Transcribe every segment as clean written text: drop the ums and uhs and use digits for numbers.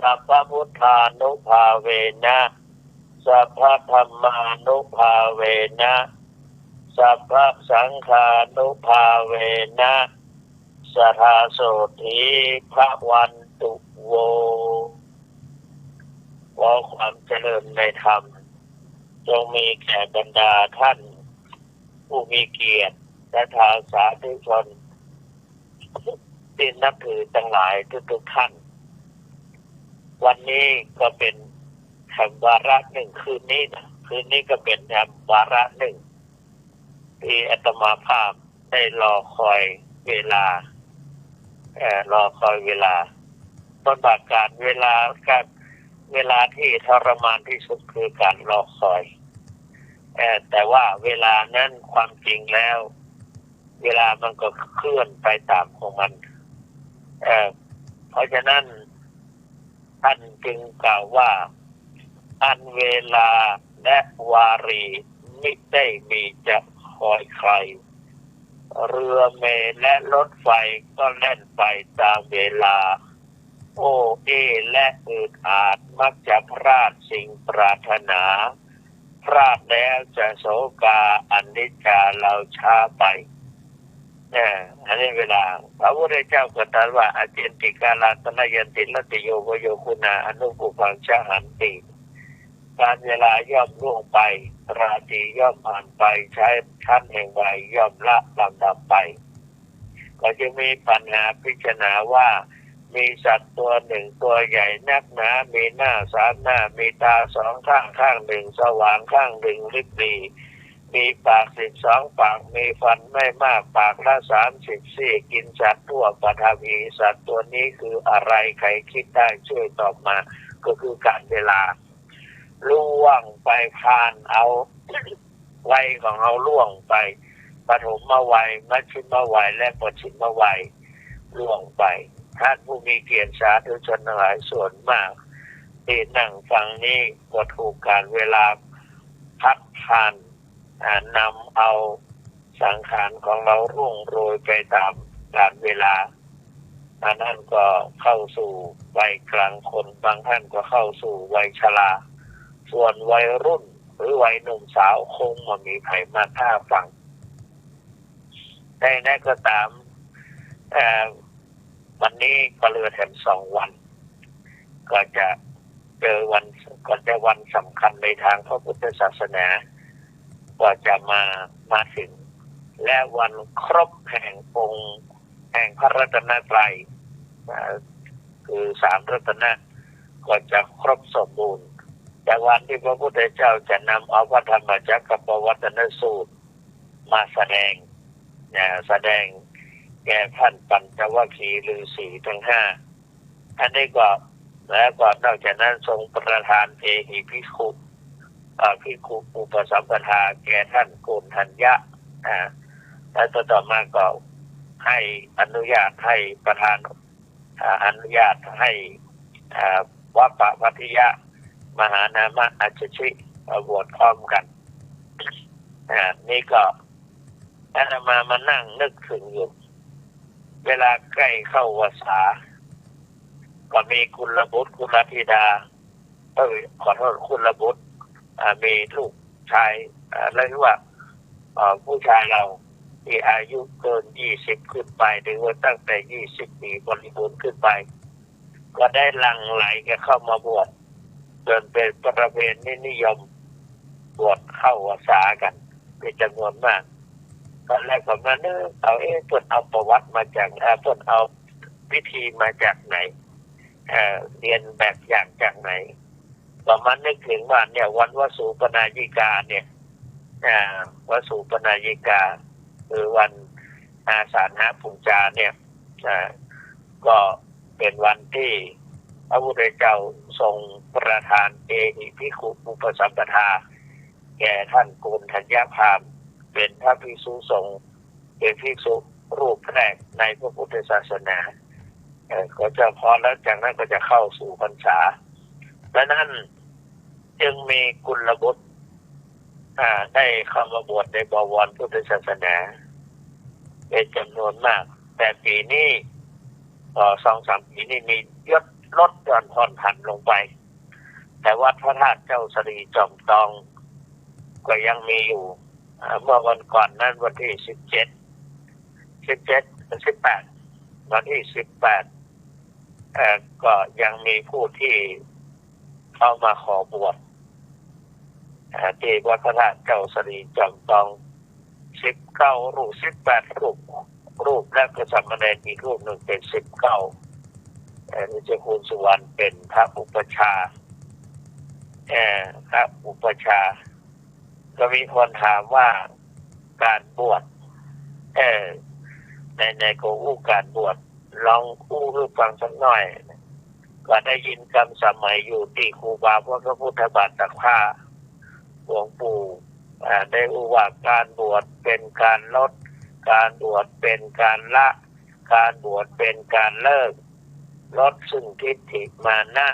สัพพพุทธานุภาเวนะสัพพธัมมานุภาเวนะสัพพสังฆานุภาเวนะสัทธาโสธีพระวันตุโวขอความเจริญในธรรมจงมีแก่บรรดาท่านผู้มีเกียรติและทางสาธุชนที่นับถือทั้งหลายทุกท่านวันนี้ก็เป็นแห่งวาระหนึ่งคืนนี้ก็เป็นแห่งวาระหนึ่งที่อาตมาภาพได้รอคอยเวลต้นบากการเวลาที่ทรมานที่สุดคือการรอคอยแต่ว่าเวลานั้นความจริงแล้วเวลามันก็เคลื่อนไปตามของมันเพราะฉะนั้นท่านจึงกล่าวว่าอันเวลาและวารีมิได้มีจะคอยใครเรือเมล์และรถไฟก็แล่นไปตามเวลาโอและอืดอาดมักจะพลาดสิ่งปรารถนาพลาดแล้วจะโศกาอนิจจาเราช้าไปอันนี้เวลาพระพุทธเจ้าก็ตรัสว่าอเจนติกาลาตนยันติลติโยวโยคุณาอนุปุพังชะหันติการเวลาย่อมล่วงไปราตรีย่อมผ่านไปใช้ชั้นแห่งวัยย่อมละลำดับไปก็จะมีปัญหาพิจารณาว่ามีสัตว์ตัวหนึ่งตัวใหญ่นักหนามีหน้าสามหน้ามีตาสองข้างข้างหนึ่งสว่างข้างหนึ่งริบหรี่มีปาก12ปากมีฟันไม่มากปากละ30ซี่กินสัตว์ทั่วปฐพีสัตว์ตัวนี้คืออะไรใครคิดได้ช่วยตอบมาก็คือการเวลาล่วงไปผ่านเอาวัยของเราล่วงไปปฐมวัยมัชฌิมวัยและปัจฉิมวัยล่วงไปท่านผู้มีเกียรติสาธุชนทั้งหลายส่วนมากที่นั่งฟังนี้ก็ถูกการเวลาพัดผ่านนำเอาสังขารของเราร่วงโรยไปตามกาลเวลาอันนั้นก็เข้าสู่วัยกลางคนบางท่านก็เข้าสู่วัยชราส่วนวัยรุ่นหรือวัยหนุ่มสาวคงไม่มีใครมาท่าฟังแต่นั่นก็ตามวันนี้ก็เหลือแถม2 วันก็จะเจอวันสำคัญในทางพระพุทธศาสนาก็จะมาถึงและวันครบแห่งองค์แห่งพระรัตนตรัยคือ3 รัตนะก็จะครบสมบูรณ์แต่วันที่พระพุทธเจ้าจะนำเอาพระธรรมจักรปวัตนสูตรมาแสดงแก่ท่านปัญจวัคคีย์ฤาษีทั้ง5อันนี้ก็แล้วก็นอกจากนั้นทรงประทานเอหิภิกขุอุปสัมปทาแก่ท่านโกณฑัญญะแล้วต่อมาก็ให้อนุญาตให้ประธานอนุญาตให้วัปปวัทยะมหานามะอัจฉริบวชพร้อมกันนี่ก็อาตมานั่งนึกถึงอยู่เวลาใกล้เข้าวสาก็มีกุลบุตรกุลธิดาขอโทษกุลบุตรมีลูกชายเรียกว่าผู้ชายเราที่อายุเกิน20ขึ้นไปหรือว่าตั้งแต่20ปีบริบูรณ์ขึ้นไปก็ได้หลั่งไหลกันเข้ามาบวชจนเป็นประเพณีนิยมบวชเข้าวสากันเป็นจำนวนมากตอนแรกก็มาเพิ่นเอาประวัติมาจากเพิ่นเอาวิธีมาจากไหนเรียนแบบอย่างจากไหนก็มานึกถึงว่าเนี่ยวันวสุปนายิกาเนี่ยวสุปนายิกาคือวันอาสาฬหภูมิจาเนี่ยก็เป็นวันที่พระพุทธเจ้าทรงประทานเอหิภิกขุอุปสัมปทาแก่ท่านโกณฑัญญพราหมณ์เป็นพระภิกษุสงฆ์เป็นภิกษุรูปแรกในพระพุทธศาสนาก็จะพอแล้วจากนั้นก็จะเข้าสู่พรรษาและนั้นจึงมีกุลบุตรได้เข้ามาบวชในบวรพุทธศาสนาเป็นจำนวนมากแต่ปีนี้2-3 ปีนี้มียศ ลดหย่อนผ่อนผันลงไปแต่วัดพระธาตุเจ้าสรีจอมทองก็ยังมีอยู่เมื่อวันก่อนนั้นวันที่18วันที่18ก็ยังมีผู้ที่เข้ามาขอบวชที่วัดพระธาตุเจ้าสรีจอมทอง19รูป18รูปและก็สามเณรอีกรูปหนึ่งเป็น19นี่จะคุณสุวรรณเป็นพระอุปชฌาย์พระอุปชฌาย์ก็มีคนถามว่าการบวชในโกอู้การบวชลองอู้ให้ฟังสักหน่อยก็ได้ยินคำสมัยอยู่ที่ครูบาพระพุทธบาทตักผ้าหลวงปู่ได้อู้ว่าการบวชเป็นการลดการบวชเป็นการละการบวชเป็นการเลิกลดซึ่งทิฏฐิมานะ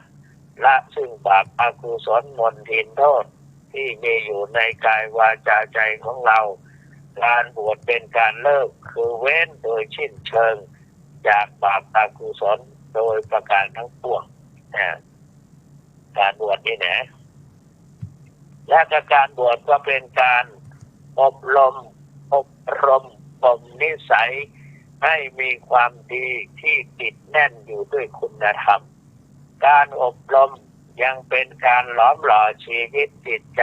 ละซึ่งบาปอกุศลมลทินโทษที่มีอยู่ในกายวาจาใจของเราการบวชเป็นการเลิกคือเว้นโดยสิ้นเชิงจากบาปอกุศลโดยประการทั้งปวงการบวชนี่นะและการบวชก็เป็นการอบรมบ่มนิสัยให้มีความดีที่ติดแน่นอยู่ด้วยคุณธรรมการอบรมยังเป็นการหลอมหล่อชีวิตจิตใจ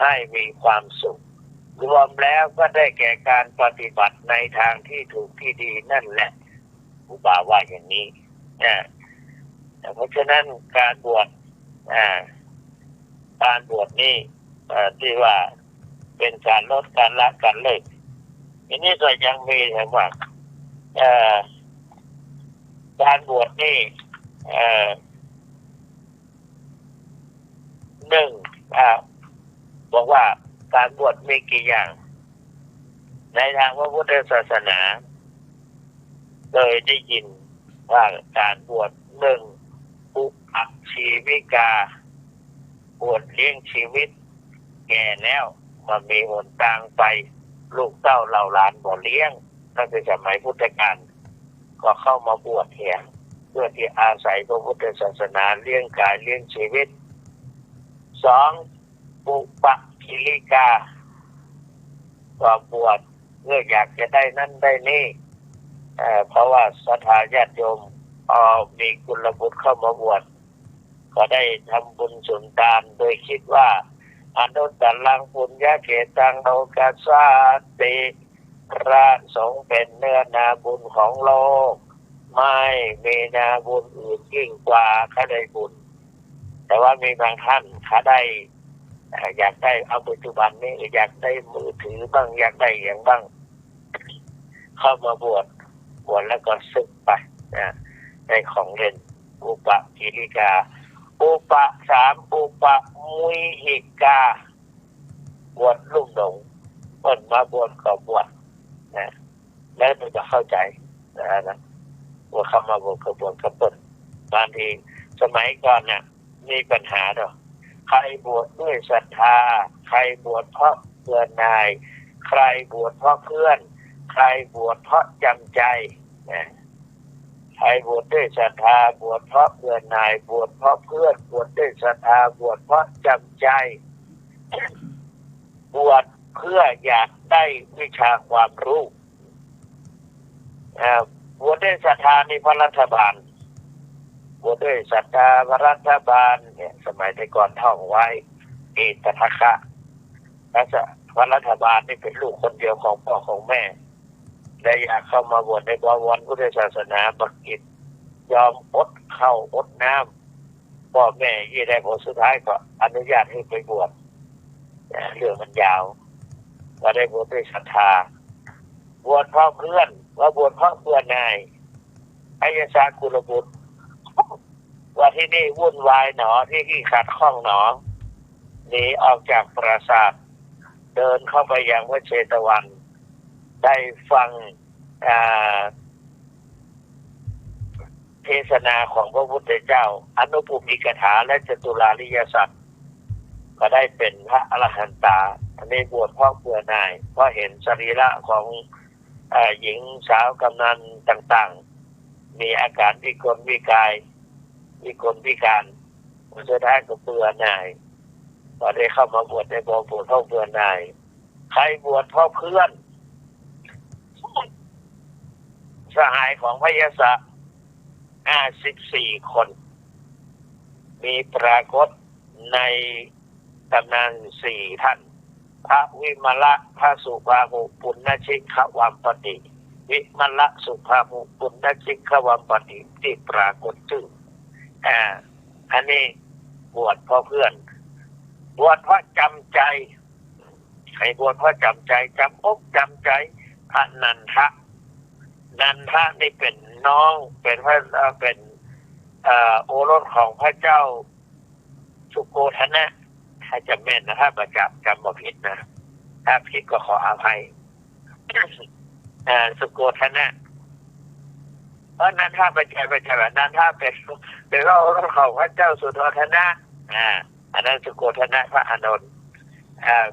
ให้มีความสุขรวมแล้วก็ได้แก่การปฏิบัติในทางที่ถูกที่ดีนั่นแหละครูบาว่าอย่างนี้เพราะฉะนั้นการบวชนี่ที่ว่าเป็นการลดการละการเลิกอันนี้ก็ยังมีแต่ว่าการบวชนี่หนึ่งบอกว่าการบวชมีกี่อย่างในทางพระพุทธศาสนาเคยได้ยินว่าการบวชหนึ่งอุปชีวิกาบวชเลี้ยงชีวิตแก่แล้วมันมีหนทางไปลูกเต้าเหล่าหลานบ่เลี้ยงตั้งแต่สมัยพุทธกาลก็เข้ามาบวชแทนเพื่อที่อาศัยพระพุทธศาสนาเลี้ยงกายเลี้ยงชีวิตสองปุปกิริกาก็บวชเพื่ออยากจะได้นั่นได้นี่เพราะว่าศรัทธาญาติโยมมีกุลบุตรเข้ามาบวชก็ได้ทำบุญสุนทานโดยคิดว่าอนุตตรังปุญญาเขตังโลกัสสาติพระสงฆ์เป็นเนื้อนาบุญของโลกไม่มีนาบุญอื่นยิ่งกว่าข้าได้บุญแต่ว่ามีบางท่านข้าได้อยากได้เอาปัจจุบันนี้อยากได้มือถือบ้างอยากได้อย่างบ้างเข้ามาบวชแล้วก็สึกไปได้ของเล่นอุปกิริกาอุปมุหิกาบวชลูกหลงคนมาบวชก็บวชแล้วเราจะเข้าใจนะว่าเข้ามาบวชก็บวชก็เปิดบางทีสมัยก่อนเนี่ยมีปัญหาเนาะใครบวชด้วยศรัทธาใครบวชเพราะเพื่อนนายใครบวชเพราะเพื่อนใครบวชเพราะจำใจใครบวชด้วยศรัทธาบวชเพราะเพื่อนนายบวชเพราะเพื่อนบวชด้วยศรัทธาบวชเพราะจำใจบวชเพื่ออยากได้วิชาความรู้บวชด้วยศรัทธาในพระรัฐบาลบวชด้วยศรัทธาพระรัฐบาลเนี่ยสมัยแต่ก่อนท่องไว้เอตทัคคะพระรัฐบาลนี่เป็นลูกคนเดียวของพ่อของแม่และอยากเข้ามาบวชในบวรพุทธศาสนาบักกิจยอมอดข้าวอดน้ำพ่อแม่ยี่ได้ผลสุดท้ายก็อนุญาตให้ไปบวชเรื่องมันยาวก็ได้บวชด้วยศรัทธาบวชเพราะเพื่อนว่าบวชเพราะเพื่อนนายอายสากุลบุตรว่าที่นี่วุ่นวายหนอที่ขัดข้องหนอหนีออกจากปราสาทเดินเข้าไปยังวัดเชตวัน ได้ฟังเทศนาของพระพุทธเจ้าอนุปุพิกถาและจตุราริยสัจก็ได้เป็นพระอรหันตาในบวชพ่อเบื่อนายเพราะเห็นสรีระของหญิงสาวกำนันต่างๆมีอาการวิกลวิกาย พิกลพิการสุดท้ายก็เบื่อหน่ายพอได้เข้ามาบวชในบ่บวชเพราะเบื่อหน่ายใครบวชเพราะเพื่อนสหายของพระยศ14 คนมีปรากฏในตำนาน4 ท่านพระวิมละพระสุภาหุปุณณชิขวัมปติวิมละสุภาหุปุณณชิขวัมปติที่ปรากฏชื่ออันนี้บวชเพราะเพื่อนบวชเพราะจำใจให้บวชเพราะจำใจจำอกจำใจพระนันทะนี่เป็นน้องเป็นพระเป็นโอรสของพระเจ้าสุโกธนะถ้าจำแม่นนะถ้าประจับจำบ่ผิดนะถ้าผิดก็ขออภัยสุโกธนะเพราะนั้นถ้าประจับนั้นถ้าเป็นพระโอรสของพระเจ้าสุโธธนะอันนั้นสุโกธนะพระอานนท์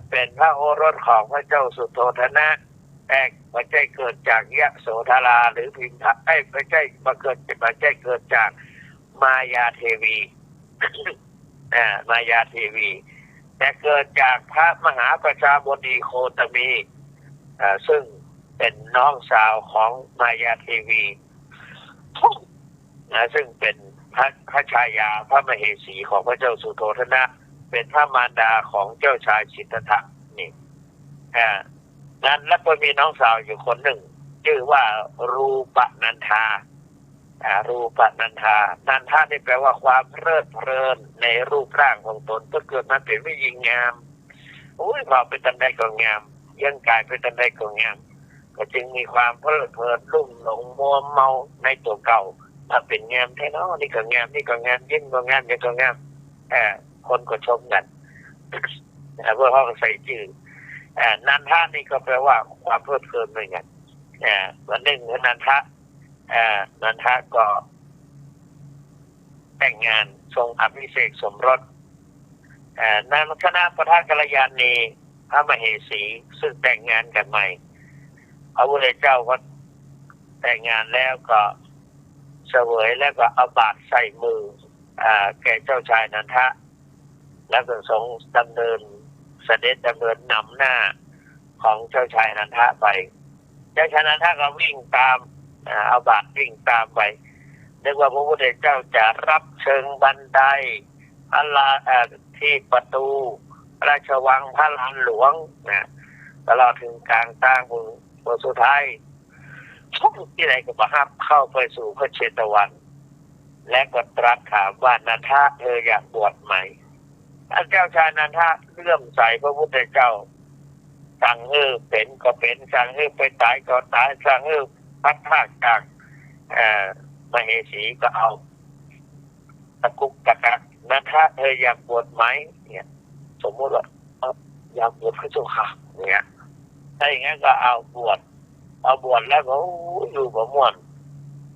เป็นพระโอรสของพระเจ้าสุโธธนะแต่ไม่ใช่เกิดจากยะโสธราหรือพิมพะไม่ใช่เกิดจากมายาเทวีมายาเทวีแต่เกิดจากพระมหาประชาบดีโคตมีซึ่งเป็นน้องสาวของมายาเทวีซึ่งเป็นพระชายาพระมเหสีของพระเจ้าสุโธทนะเป็นพระมารดาของเจ้าชายสิทธัตถะนี่นั้นแล้วก็มีน้องสาวอยู่คนหนึ่งชื่อว่ารูปนันทารูปนันทานี่แปลว่าความเพลิดเพลินในรูปร่างของตนก็เกิดมาเป็นผู้หญิงงามพอเป็นตันใดก็งามยังกายเป็นตันใดก็งามก็จึงมีความเพลิดเพลินลุ่มหลงมัวเมาในตัวเก่าถ้าเป็นงามแท้เนาะนี่ก็งามนี่ก็งามยิ่งก็งามนี่ก็งามคนก็ชมกันเพื่อเขาใส่ชื่อนันทะนี่ก็แปลว่าความเพลิดเพลินเหมือนกันวันหนึ่งนันทะก็แต่งงานทรงอภิเษกสมรสนางคณะพระกัลยาณีพระมเหสีซึ่งแต่งงานกันใหม่พระพุทธเจ้าก็แต่งงานแล้วก็เสวยแล้วก็เอาบาตรใส่มือแก่เจ้าชายนันทะแล้วก็ทรงดำเนินเสด็จดำเนินนำหน้าของเจ้าชายนันทะไปเจ้าชายนันทะก็วิ่งตามเอาบาตรวิ่งตามไปนึกว่าพระพุทธเจ้าจะรับเชิงบันไดที่ประตูราชวังพระลานหลวงตลอดถึงกลางทางบนสุดท้ายที่ไหนก็ประทับเข้าไปสู่พระเชตวันและก็ตรัสถามว่านันทะเธออยากบวชไหมเจ้าชายนันทะเลื่อมใสพระพุทธเจ้าสั่งให้เป็นก็เป็นสั่งให้ไปตายก็ตายสั่งให้พัดพากจากมเหสีก็เอาตะกุกตะกักนันทะเธออยากบวชไหมเนี่ยสมมติว่าอยากบวชพระเจ้าค่ะเนี่ยถ้าอย่างนั้นก็เอาบวชแล้วก็อยู่บ่ม่วน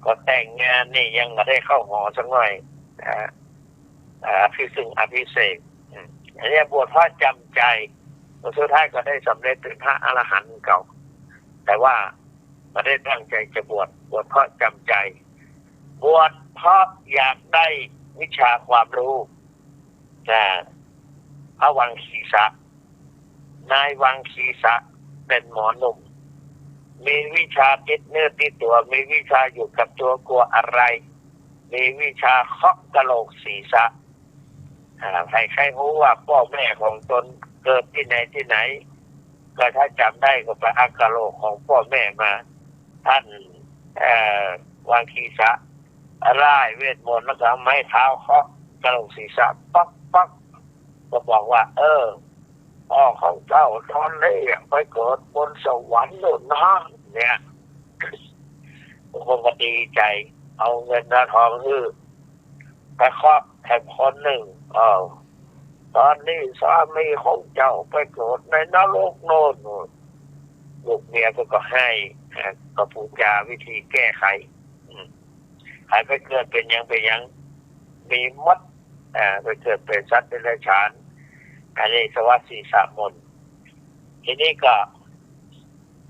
ก็แต่งงานนี่ยังไม่ได้เข้าหอสักหน่อยอภิเษกอันนี้บวชเพราะจำใจสุดท้ายก็ได้สำเร็จเป็นพระอรหันต์เก่าแต่ว่าไม่ได้ตั้งใจจะบวชเพราะจำใจบวชเพราะอยากได้วิชาความรู้พระวังคีสะนายวังคีสะเป็นหมอหนุ่มมีวิชาติดเนื้อติดตัวมีวิชาอยู่กับตัวกลัวอะไรมีวิชาเคาะกะโหลกศีรษะใครรู้ว่าพ่อแม่ของตนเกิดที่ไหนก็ถ้าจำได้ก็ไปอักกะโหลกของพ่อแม่มาท่านวังคีสะร่ายเวทมนต์แล้วก็ไม้เท้าเคาะกะโหลกศีรษะป๊อกก็บอกว่าพ่อของเจ้าตอนนี้ไปเกิดบนสวรรค์นู่นนะเนี่ยผมก็ดีใจเอาเงินทองไปเคาะแทนคนหนึ่งตอนนี้สามีของเจ้าไปเกิดในนรกโน่นลูกเมียก็ให้ก็พูดจาวิธีแก้ไขหายไปเกิดเป็นยังมีมดไปเกิดเป็นสัตว์เป็นไรฉานอันนี้สวัสดิ์สามมนทีนี้ก็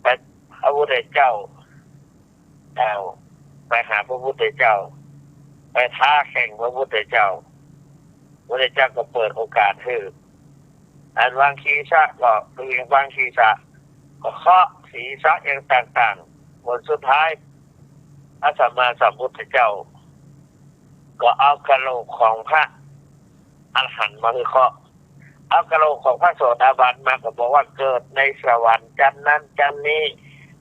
เป็นพระพุทธเจ้าไปหาพระพุทธเจ้า ไปท้าแข่งพระพุทธเจ้าพระพุทธเจ้าก็เปิดโอกาสให้อันวางคีสะก็ดูอย่างวางคีสะก็เคาะศีรษะอย่างต่างๆบนสุดท้ายพระสัมมาสัมพุทธเจ้าก็เอากะโหลกของพระอรหันต์มาเคาะเอากะโหลกของพระโสดาบันมาก็บอกว่าเกิดในสวรรค์จันทร์นั้นจันทร์นี้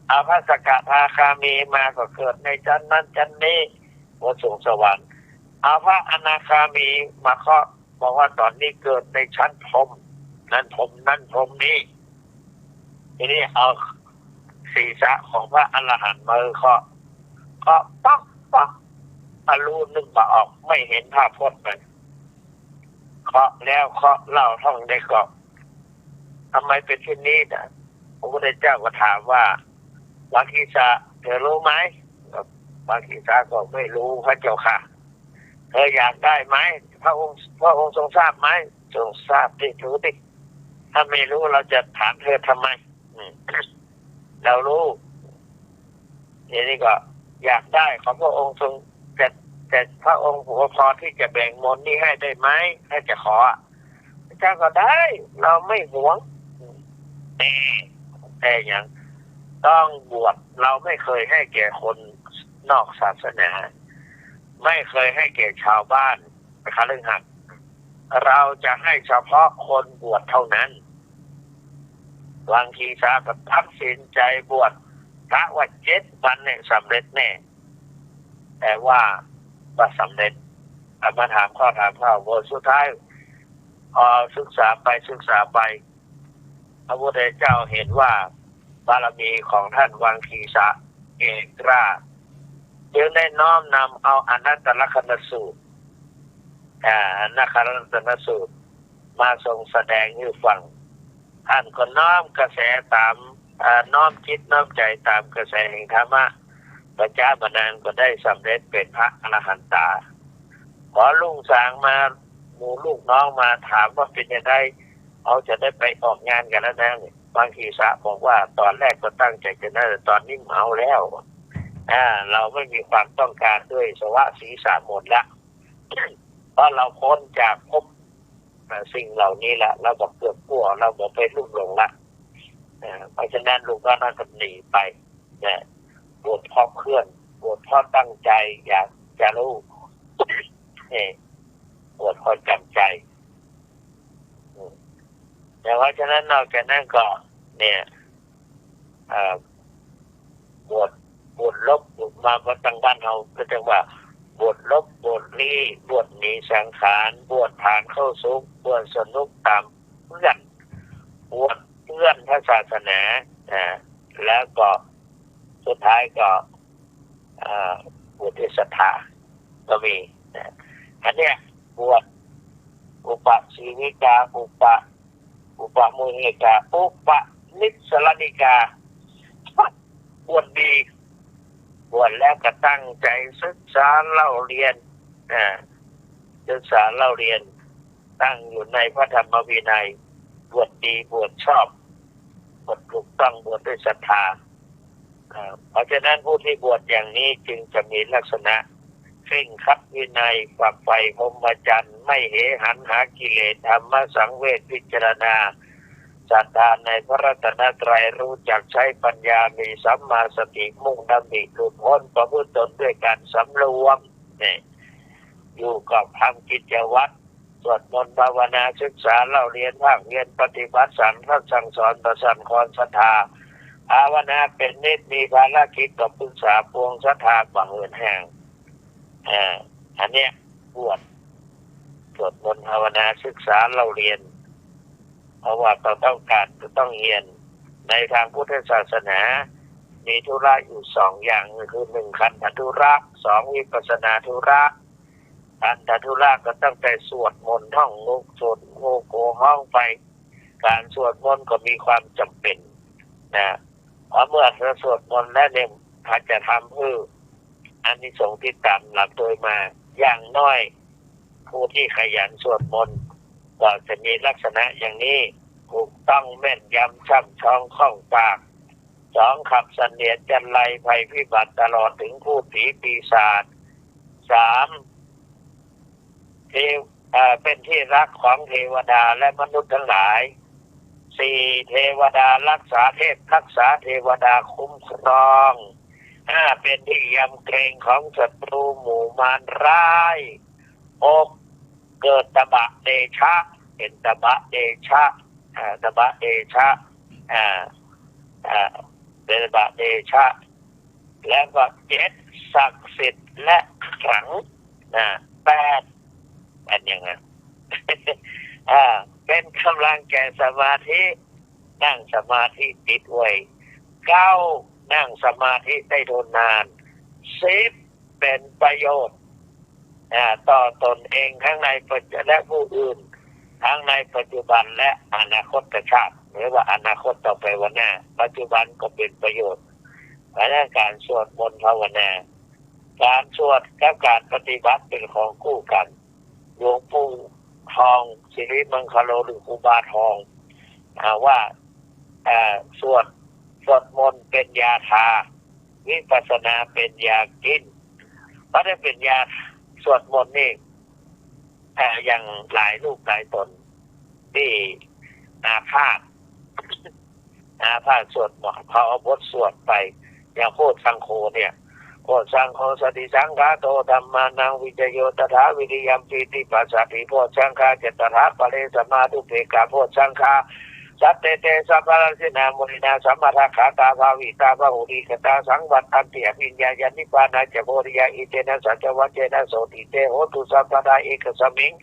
เอาพระสกทาคามีมาก็เกิดในจันทร์นั้นจันทร์นี้บนสวงสวรรค์เอาพระอนาคามีมาเคาะบอกว่าตอนนี้เกิดในชั้นพรหมนั้นพรหมนั้นพรหมนี้ทีนี้เอาศีรษะของพระอรหันต์มาเคาะป๊อกป๊อกอรูนึกมาออกไม่เห็นภาพพจน์เลยเคาะแล้วเคาะเล่าท่องได้ก็ทำไมเป็นเช่นนี้นะพระพุทธเจ้าก็ถามว่าวาคีสะเธอรู้ไหมวาคีสะก็ไม่รู้พระเจ้าค่ะเธออยากได้ไหมพระองค์ทรงทราบไหมทรงทราบดิรู้ดิถ้าไม่รู้เราจะถามเธอทำไมเรารู้ทีนี้ก็อยากได้ขอพระองค์ทรงแต่พระองค์พอที่จะแบ่งมนต์นี้ให้ได้ไหมถ้าจะขอพระเจ้าก็ได้เราไม่หวงแต่อย่างต้องบวชเราไม่เคยให้แก่คนนอกศาสนาไม่เคยให้แก่ชาวบ้านคฤหัสถ์เราจะให้เฉพาะคนบวชเท่านั้นวางคีสาก็ตัดสินใจบวชพระว่า7 วันเนี่ยสำเร็จแน่แต่ว่าสำเร็จมาถามข้อบทสุดท้ายพอศึกษาไปพระพุทธเจ้าเห็นว่าบารมีของท่านวังคีสะเก่งกล้าจึงได้น้อมนำเอาอนัตตลกนสูตรนักขันธสูตรมาทรงแสดงให้ฟังท่านก็น้อมกระแสตามน้อมคิดน้อมใจตามกระแสแห่งธรรมะพระเจ้าบรรดาก็ได้สำเร็จเป็นพระอรหันตาขอลุงสางมาหมู่ลูกน้องมาถามว่าเป็นยังไงเอาจะได้ไปออกงานกันแล้วนะบางทีสะบอกว่าตอนแรกก็ตั้งใจจะได้แต่ตอนนี้เมาแล้วเราไม่มีความต้องการด้วยสวะศีรษะหมดละเพราะเราพ้นจากภพสิ่งเหล่านี้ละเราบอกเกือบกลัวเราบอกไปลุ่มหลงละเพราะฉะนั้นลูกก็น่าจะหนีไปบวชเพราะเพื่อนบวชเพราะตั้งใจอยากจะรู้บวชเพราะจำใจแต่เพราะฉะนั้นนอกจากนั้นก็เนี่ยบวชลบบวชมาพระตั้งบ้านเราก็จะว่าบวชลบบวชลี้บวชหนีสังขารบวชผ่านเข้าสุขบวชสนุกตามเพื่อนบวชเพื่อนพระศาสนาแล้วก็สุดท้ายก็บวชที่ศรัทธาก็มีอันเนี้ยบวชอุปชีวิกาอุปมุหิกาอุปนิสรณิกาบวชดีบวชแล้วก็ตั้งใจศึกษาเล่าเรียนศึกษาเล่าเรียนตั้งอยู่ในพระธรรมวินัยบวชดีบวชชอบบวชถูกต้องบวชด้วยศรัทธาเพราะฉะนั้นผู้ที่บวชอย่างนี้จึงจะมีลักษณะเคร่งครัดวินัยฝักใฝ่พรหมจรรย์ไม่เหหันหากิเลสธรรมสังเวชพิจารณาศรัทธาในพระรัตนตรัยรู้จักใช้ปัญญามีสัมมาสติมุ่งดำริหลุดพ้นประพฤติตนด้วยการสำรวมอยู่กับทำกิจวัตรสวดมนต์ภาวนาศึกษาเล่าเรียนภาคเรียนปฏิบัติสั่งสอนประสั่นคอนศรัทธาภาวนาเป็นนิจมีภารกิจกับปรึกษาปวงศรัทธาบังเอิญแห่งอันเนี้ยบวชสวดมนต์ภาวนาศึกษาเล่าเรียนเพราะว่าต้องการต้องเรียนในทางพุทธศาสนามีธุระอยู่2 อย่างคือ1ขันธธุระ2วิปัสสนาธุระขันธธุระก็ตั้งแต่สวดมนต์ท่องงูสวดงูโกห้องไปการสวดมนต์ก็มีความจำเป็นเพราะเมื่อเราสวดมนต์แล้วเนี่ยอาจจะทำให้อานิสงส์ที่ตามหลับโดยมาอย่างน้อยผู้ที่ขยันสวดมนต์ก็จะมีลักษณะอย่างนี้ถูกต้องแม่นยำช่ำชองคล่องปาก2ขับเสนียดจันไรภัยพิบัติตลอดถึงพูดผีปีศาจ3 เป็นที่รักของเทวดาและมนุษย์ทั้งหลายสี่เทวดารักษาเทพรักษาเทวดาคุ้มครองห้าเป็นที่ยำเกรงของศัตรูหมู่มารร้ายหกเกิดตบะเดชะเป็นตบะเดชะตบะเดชะเป็นตบะเดชะแล้วก็เจ็ดศักดิ์สิทธิ์และขลังแปดเป็นยังไง เป็นกำลังแก่สมาธินั่งสมาธิติดไว้เก้านั่งสมาธิได้ทนนานสิบเป็นประโยชน์ต่อตนเองทั้งในปัจจุบันและผู้อื่นทั้งในปัจจุบันและอนาคตชาติหรือว่าอนาคตต่อไปวันหน้าปัจจุบันก็เป็นประโยชน์และการสวดมนต์ภาวนาการสวดกับการปฏิบัติเป็นของคู่กันหลวงปู่ทองสิริมังคโลหรือครูบาทองว่าสวดมนต์เป็นยาทาวิปัสสนาเป็นยากินเพราะได้เป็นยาสวดมนต์นี่อย่างหลายลูกหลายตนที่อาพาธสวดมนต์เขาเอาบทสวดไปอย่างโพธิสังโฆเนี่ยโพธิสังโฆสติสังฆาโตธัมมานังวิจโยตถาวิริยัมปิติปัสสติโพธิสังฆาเจตถาปะเลสมาธุเปกาโพธิสังฆาสัตเตเตสัพพะราสินามุนินาสัมมาทัคขาตาภาวิตาภาหุริกตาสังวัตตันติอภิญญาญาณิปานาเจโพริยาอิเตนะสัจวัจเจนะโสติเตโหตุสัพพะเอกสมิง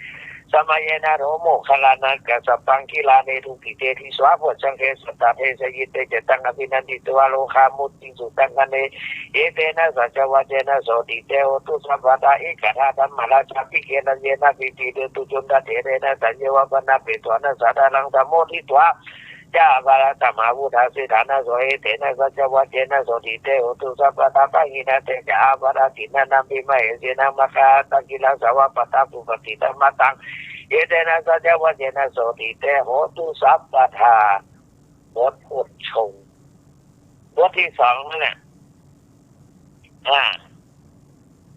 สมัยนาโรโมคลานากัสปังคิลาเนทุกิเตทิสวาโพชังเทสตาเทสยิเตเจตังอภินันติตวาโลคามุติสุตังกันเนเอเตนะสัจวัจเจนะโสติเตโหตุสัพพะเอกธาธัมมาราชาภิเกนะเยนะปิติเดตุจุนดาเถเรนะสัญญวะปนะเปตวนะสัตตังธรรมโมทิตวะจาบาลตมาวุฒาสิฐานะโสเอเตนะสัจวัจเจนะโสติเตโหตุสัพพะปะหินะเตจาบาลตินะนัมปิมะเอเสนะมะคาตะกิลาสาวะปะตาปุปติธรรมตังเอเตนะสัจวัจเจนะโสติเตโหตุสัพพะบทพุทธชงบทที่สองนั่นแหละ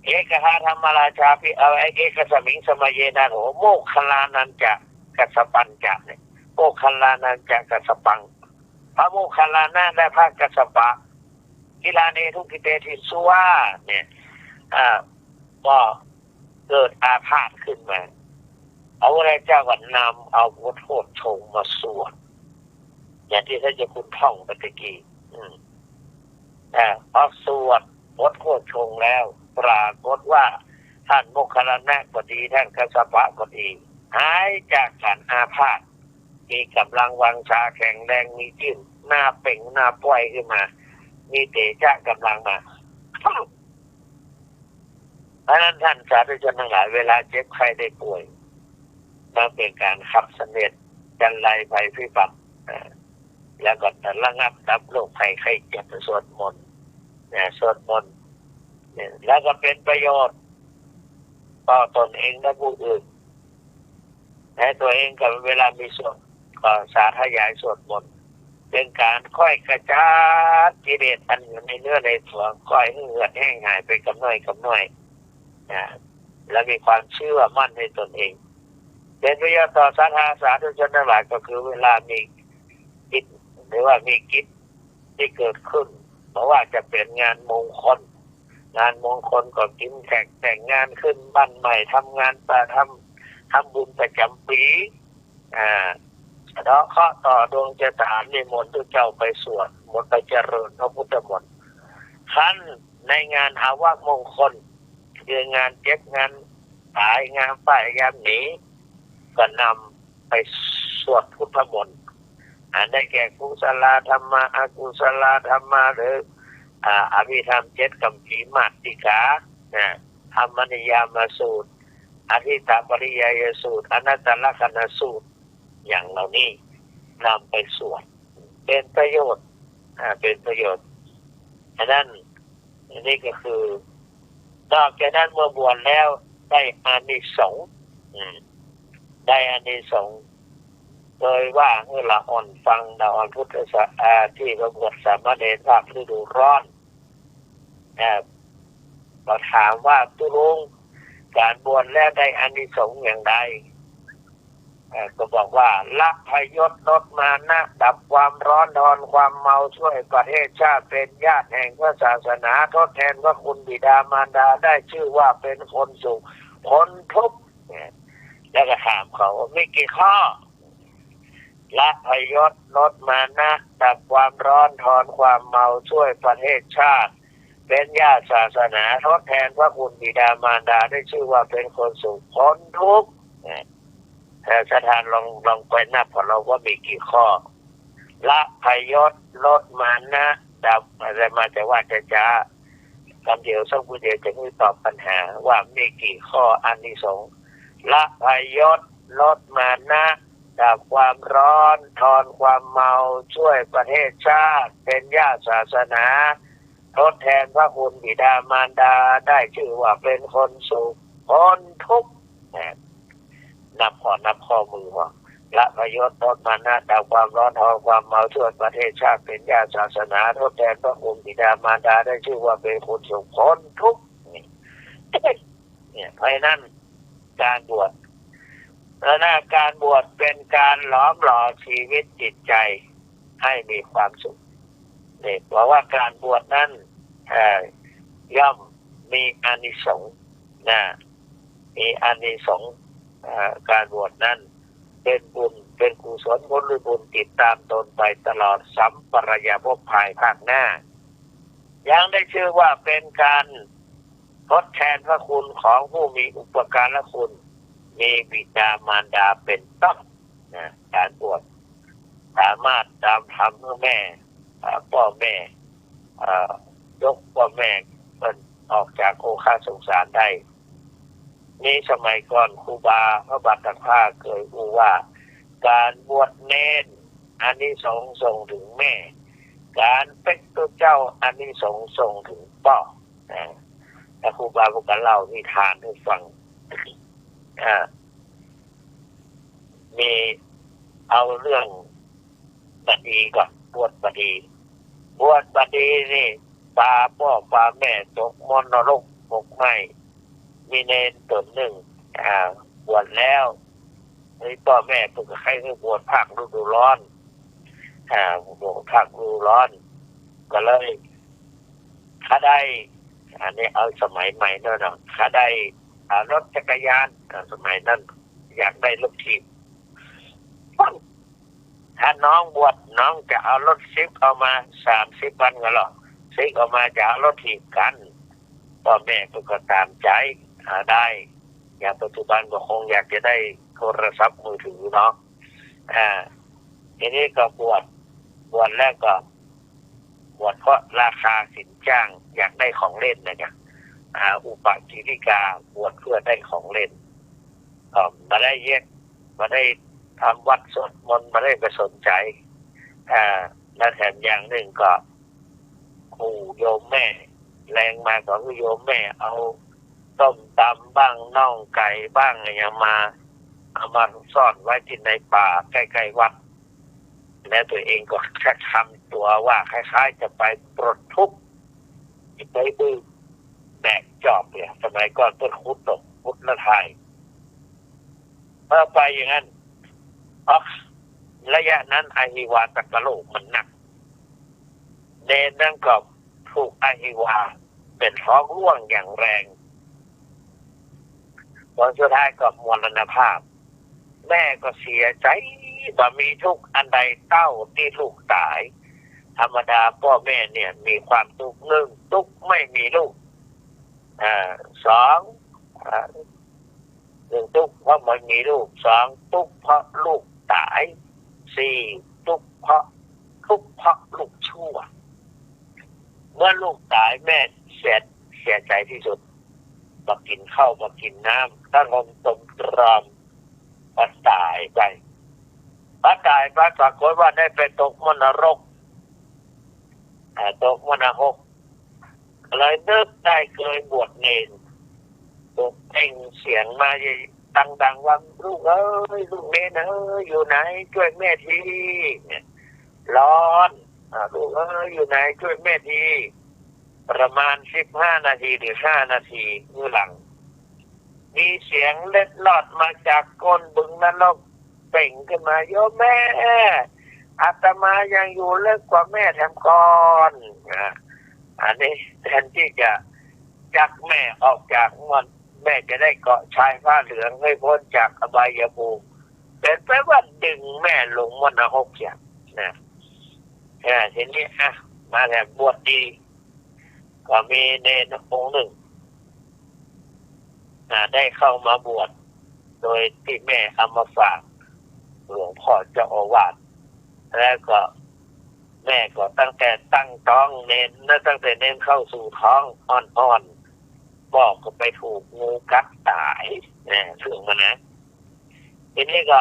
เอกหาธรรมราชาภิเอกสมิงสมัยเยนะโหโมคคลานันจะกัสสปัญจะเนี่ยโมคคลานันจะกัสสปังพระโมคคลานะและพระกัสสปะกิลาเนทุกิเตทิสุวาเนี่ยก็เกิดอาพาธขึ้นมาเอาอะไรเจ้าวันนำเอาบทโทษชงมาสวดอย่างที่ท่านเจ้าคุณท่องเมื่อกี้พอสวดบทโทษชงแล้วปรากฏว่าท่านโมคคัลลานะก็ดีท่านกัสสปะก็ดีหายจากการอาพาธมีกำลังวังชาแข็งแรงมีจิ้มหน้าเป่งหน้าป่วยขึ้นมามีเตชะกำลังมาเพราะนั้นท่านสาธุชนทั้งหลายเวลาเจ็บไข้ได้ป่วยมันเป็นการขับเสน็จจันไรภัยพิบัติแล้วก็ระงับดับโรคภัยไข้เจ็บสวดมนต์สวดมนต์แล้วก็เป็นประโยชน์ต่อตนเองและผู้อื่นและตัวเองกับเวลามีส่วนก็สาธยายสวดมนต์เป็นการค่อยกระจายกิเลสอันอยู่ในเนื้อในตัวค่อยเหือดแห้งหายไปกับน้อยและมีความเชื่อมั่นในตนเองเป็นประโยชน์ต่อสาธุชนทั้งหลายก็คือเวลามีกิจหรือว่ามีกิจที่เกิดขึ้นเพราะว่าจะเป็นงานมงคลก็กินแขกแต่งงานขึ้นบ้านใหม่ทำงานทำบุญประจำปีแล้วเคาะต่อดวงชะตานิมนต์ทุกเจ้าไปสวดมนต์ไปเจริญพระพุทธมนต์ขั้นในงานอาวมงคลคืองานเจ็บงานตายงานป้ายยามหนีก็นำไปสวดพุทธมนต์ได้แก่กุศลธรรมะอกุศลธรรมะหรืออภิธรรม7กัมภีร์มาติกาธรรมนิยามสูตรอธิตปริยายสูตรอนัตตลักขณสูตรอย่างเหล่านี้นำไปสวดเป็นประโยชน์ฉะนั้นนี่ก็คือนอกจากนั้นเมื่อบวชแล้วได้อานิสงส์โดยว่าเมื่อละอ่อนฟังเราอ่อนพุทธศาสนาที่พระบวชสามเณรภาคฤดูร้อนเราถามว่าตุลุง การบวชแล้วได้อานิสงส์อย่างใดก็บอกว่าละพยศลดมานะดับความร้อนทอนความเมาช่วยประเทศชาติเป็นญาติแห่งพระศาสนาทดแทนพระคุณบิดามารดาได้ชื่อว่าเป็นคนสุขพ้นทุกข์แล้วก็ถามเขาว่ามีกี่ข้อละพยศลดมานะดับความร้อนทอนความเมาช่วยประเทศชาติเป็นญาติศาสนาทดแทนพระคุณบิดามารดาได้ชื่อว่าเป็นคนสุขพ้นทุกข์แต่สถานลองไปนับของเราว่ามีกี่ข้อละพยศลดมานะดับอะไรมาแต่ว่าจะคำเดียวสักพูดเดียวจะไม่ตอบปัญหาว่ามีกี่ข้ออานิสงส์ละพยศลดมานะดับความร้อนทอนความเมาช่วยประเทศชาติเป็นญาติศาสนาทดแทนพระคุณบิดามารดาได้ชื่อว่าเป็นคนสุขพ้นทุกข์นับข้อมือว่าละพยศลดมานะดับความร้อนทอนความเมาช่วยประเทศชาติเป็นญาติศาสนาทดแทนพระคุณบิดามารดาได้ชื่อว่าเป็นคนสุขพ้นทุกข์เนี่ยเพราะนั้นการบวชการบวชเป็นการหลอมหล่อชีวิตจิตใจให้มีความสุขเนี่ยเพราะว่าการบวชนั้นย่อมมีอานิสงส์มีอานิสงส์การบวชนั้นเป็นบุญเป็นกุศลผลบุญติดตามตนไปตลอดสัมปรายภพภายภาคหน้ายังได้ชื่อว่าเป็นการทดแทนพระคุณของผู้มีอุปการะคุณมีบิดามารดาเป็นต้นการบวชสามารถตามทำเพื่อแม่พ่อแม่ยกพ่อแม่เป็นออกจากโอฆาสงสารได้นี่สมัยก่อนครูบาพระบาทภาเคยพูดว่าการบวชเน้นอานิสงส์ส่งถึงแม่การเป็นตัวเจ้าอานิสงส์ส่งถึงพ่อแต่ครูบาพวกกันเล่านิทานให้ฟังมีเอาเรื่องบดีก่อนบวชบดีนี่ปาพ่อปาแม่ตกมรณะบกไหมมีเนรตนหนึ่งบวชแล้วพ่อแม่ปึกให้บวชภาคฤดูร้อนบวชภาคฤดูร้อนก็เลยข้าได้อันนี้เอาสมัยใหม่เนาะข้าได้รถจักรยานสมัยนั้นอยากได้รถถีบถ้าน้องบวชน้องจะเอารถซิปเอามา30 วันก็หรอซิปเอามาจะเอารถถีบกันพ่อแม่ก็ตามใจได้อย่างปัจจุบันก็คงอยากจะได้โทรศัพท์มือถือเนาะทีนี้ก็บวชแล้วก็บวชเพราะราคาสินจ้างอยากได้ของเล่นนะครับอุปกิริกาบวชเพื่อได้ของเล่นมาได้เย็ดมาได้ทำวัดสวดมนต์มาได้ไปสนใจและแถมอย่างหนึ่งก็ครูโยมแม่แรงมาของโยมแม่เอาต้มตำบ้างน่องไก่บ้างอะไรอย่างมาเอามาซ่อนไว้ที่ในป่าใกล้ๆวัดและตัวเองก็แค่ทำตัวว่าคล้ายๆจะไปปลดทุกข์ไปดื้อแบกจอบเนี่ยสมัยก่อนต้นคุดละไทยเมื่อไปอย่างนั้นระยะนั้นอหิวาตกโลกมันหนักเนรนั่นก็ถูกอหิวาเป็นท้องร่วงอย่างแรงตอนสุดท้ายก็มรณภาพแม่ก็เสียใจว่ามีทุกข์อันใดเต้าที่ลูกตายธรรมดาพ่อแม่เนี่ยมีความทุกข์1ทุกข์ไม่มีลูก1ทุกข์เพราะไม่มีลูก2ทุกข์เพราะลูกตาย4ทุกข์เพราะลูกชั่วเมื่อลูกตายแม่เสียใจที่สุดมากินข้าวมากินน้ำตั้งลมตมตรอมมาตายไปปรากฏว่าได้ไปตกมรณะเลยนึกได้เคยบวชเนรตกเพ่งเสียงมาดังๆว่าลูกเอ้ยลูกเนรอยู่ไหนช่วยแม่ทีเนี่ยร้อนลูกเอ้ยอยู่ไหนช่วยแม่ทีประมาณ15 นาทีหรือ5 นาทีเมื่อหลัง มีเสียงเล็ดลอดมาจากก้นบึงนรกเปล่งขึ้นมาโยมแม่อาตมายังอยู่เลิกกว่าแม่แถมก่อนอันนี้แทนที่จะจักแม่ออกจากมันแม่จะได้เกาะชายผ้าเหลืองให้พ้นจากอบายภูมิเป็นแปลว่าดึงแม่ลงมรณะอย่างนะทีนี้มาแต่บวชดีก็มีเนรองค์หนึ่งได้เข้ามาบวชโดยที่แม่เอามาฝากหลวงพ่อเจ้าอาวาสแล้วก็แม่ก็ตั้งแต่ตั้งท้องเน้นและตั้งแต่เน้นเข้าสู่ท้องอ่อนๆบอกก็ไปถูกงูกัดตายถึงมานะทีนี้ก็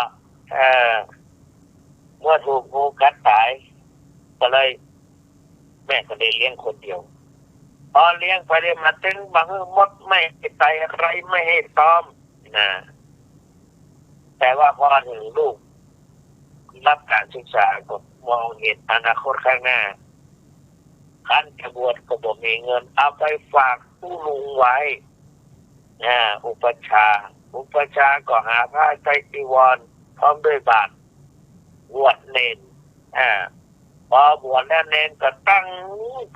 เมื่อถูกงูกัดตายก็เลยแม่ก็ได้เลี้ยงคนเดียวพอเลี้ยงไปได้มาถึงบางมดไม่ไตอะไรไม่ให้ตอมนะแต่ว่าพอถึงลูกรับการศึกษาก็มองเห็นอนาคตข้างหน้าขั้นจะบวชก็บ่มีเงินเอาไปฝากผู้ลุงไว้อุปชาก็หาผ้าไตรจีวรพร้อมด้วยบาตรบวชเนรพอบวชแล้วเนรก็ตั้ง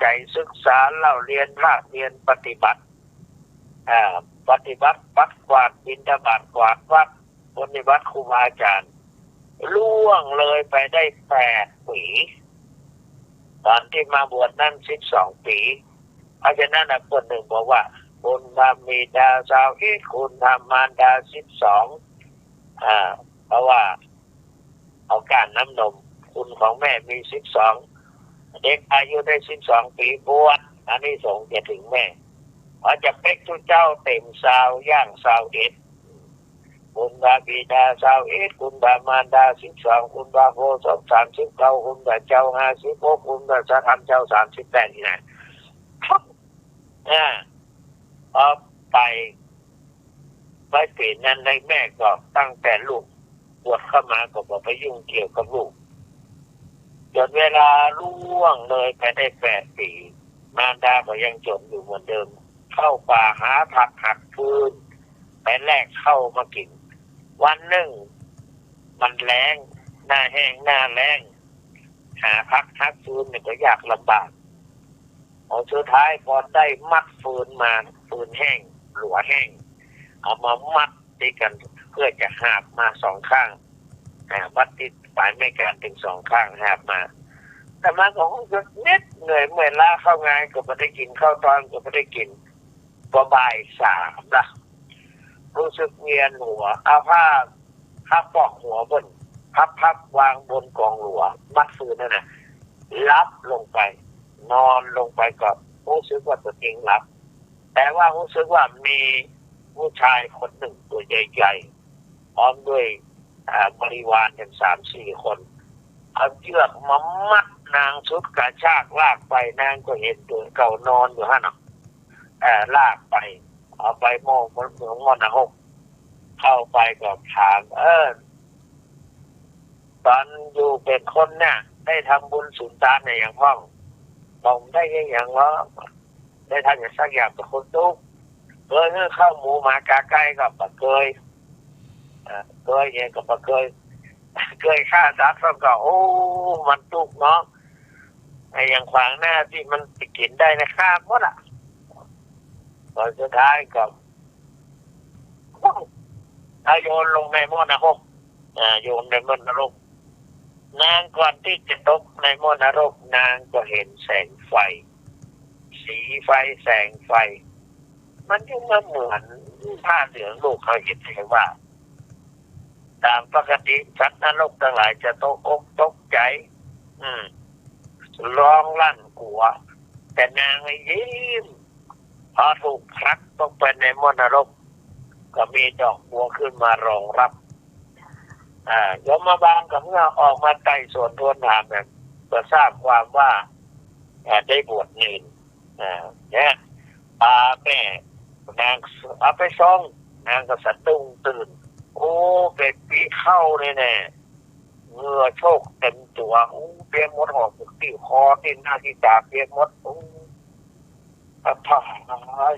ใจศึกษาเล่าเรียนภาคเรียนปฏิบัติปัดกวาดบิณฑบาตกวาดวัดปฏิบัติครูบาอาจารย์ล่วงเลยไปได้8 ปีตอนที่มาบวชนั้น12 ปีเพราะฉะนั้นคนหนึ่งบอกว่าคุณธรรมมีดา21คุณธรรมมารดา12เพราะว่าเอาการน้ำนมคุณของแม่มี12เด็กอายุได้12 ปีบวชอันนี้สงจะถึงแม่พอจะเป็กทุเจ้าเต็มสาวย่าง21คุณบาบิดา21คุณบามารดา12คุณบาโพศพ39คุณบาเจ้า56คุณบาสะธรรมเจ้า38นี่นะพอไปปีนั้นในแม่ก็ตั้งแต่ลูกบวชเข้ามาก็บอกไปยุ่งเกี่ยวกับลูกจนเวลาล่วงเลยไปได้8 ปีมารดาก็ยังจนอยู่เหมือนเดิมเข้าป่าหาผักหักฟืนไปแลกเข้ามากินวันหนึ่งมันแล้งหน้าแห้งหน้าแล้งหาพักหักฟืนเนี่ยก็ยากลำบากสุดท้ายพอได้มัดฟืนมาฟืนแห้งหลัวแห้งเอามามัดติดกันเพื่อจะหาบมา2 ข้างมัดติดปลายไม่กันถึง2 ข้างหาบมาแต่มาของก็เน็ดเหนื่อยเมื่อยล้าเข้างานก็ไม่ได้กินข้าวตอนก็ไม่ได้กินก็บ่าย3ละรู้สึกเวียนหัวเอาผ้าปอกหัวบนพับวางบนกองหลัวมัดฟืนนั่นน่ะรับลงไปนอนลงไปก็รู้สึกว่าตัวเองหลับแต่ว่ารู้สึกว่ามีผู้ชายคนหนึ่งตัวใหญ่ๆพร้อมด้วยบริวารกัน3-4 คนเอาเชือกมามัดนางชุดกระชากลากไปนางก็เห็นตัวเก่านอนอยู่ฮะเนาะลากไปเอาไปมองมันเหมือนมรณะเข้าไปก็ถามตอนอยู่เป็นคนเนี่ยได้ทำบุญสุนทานในอย่างพ่องผมได้อย่างว่าได้ทำอย่างสักอย่างกับคนทุกเคยเข้าหมูหมากาไก่กับปะเคยเนี่ยกับปะเคยฆ่าสัตว์ก็โอ้มันทุกเนาะไอ้อย่างขวางหน้าที่มันไปกินได้นะฆ่าหมดอ่ะตอนสุดท้ายก็โยนลงในมรณะโยนในมรณะนางก่อนที่จะตกในมรณะนางก็เห็นแสงไฟสีไฟแสงไฟมันยังเหมือนผ้าเหลืองลูกเขาเห็นเลยว่าตามปกติสัตว์นรกทั้งหลายจะตกอกตกใจร้องลั่นกลัวแต่นางไม่ยิ้มพอถูกพลัดตกไปในมรณะก็มีดอกบัวขึ้นมารองรับยมบาลกับเมื่อออกมาไต่สวนทวนถามเนี่ยก็ทราบความว่าได้บวชเนรเนี่ยแม่นางเอาไปส่งนางก็สะดุ้งตื่นโอ้เป็ดปีเข้าเลยแน่เหงื่อโชกเต็มตัวเปียกมดหอบที่คอที่หน้าที่ตาเปียกมดพาย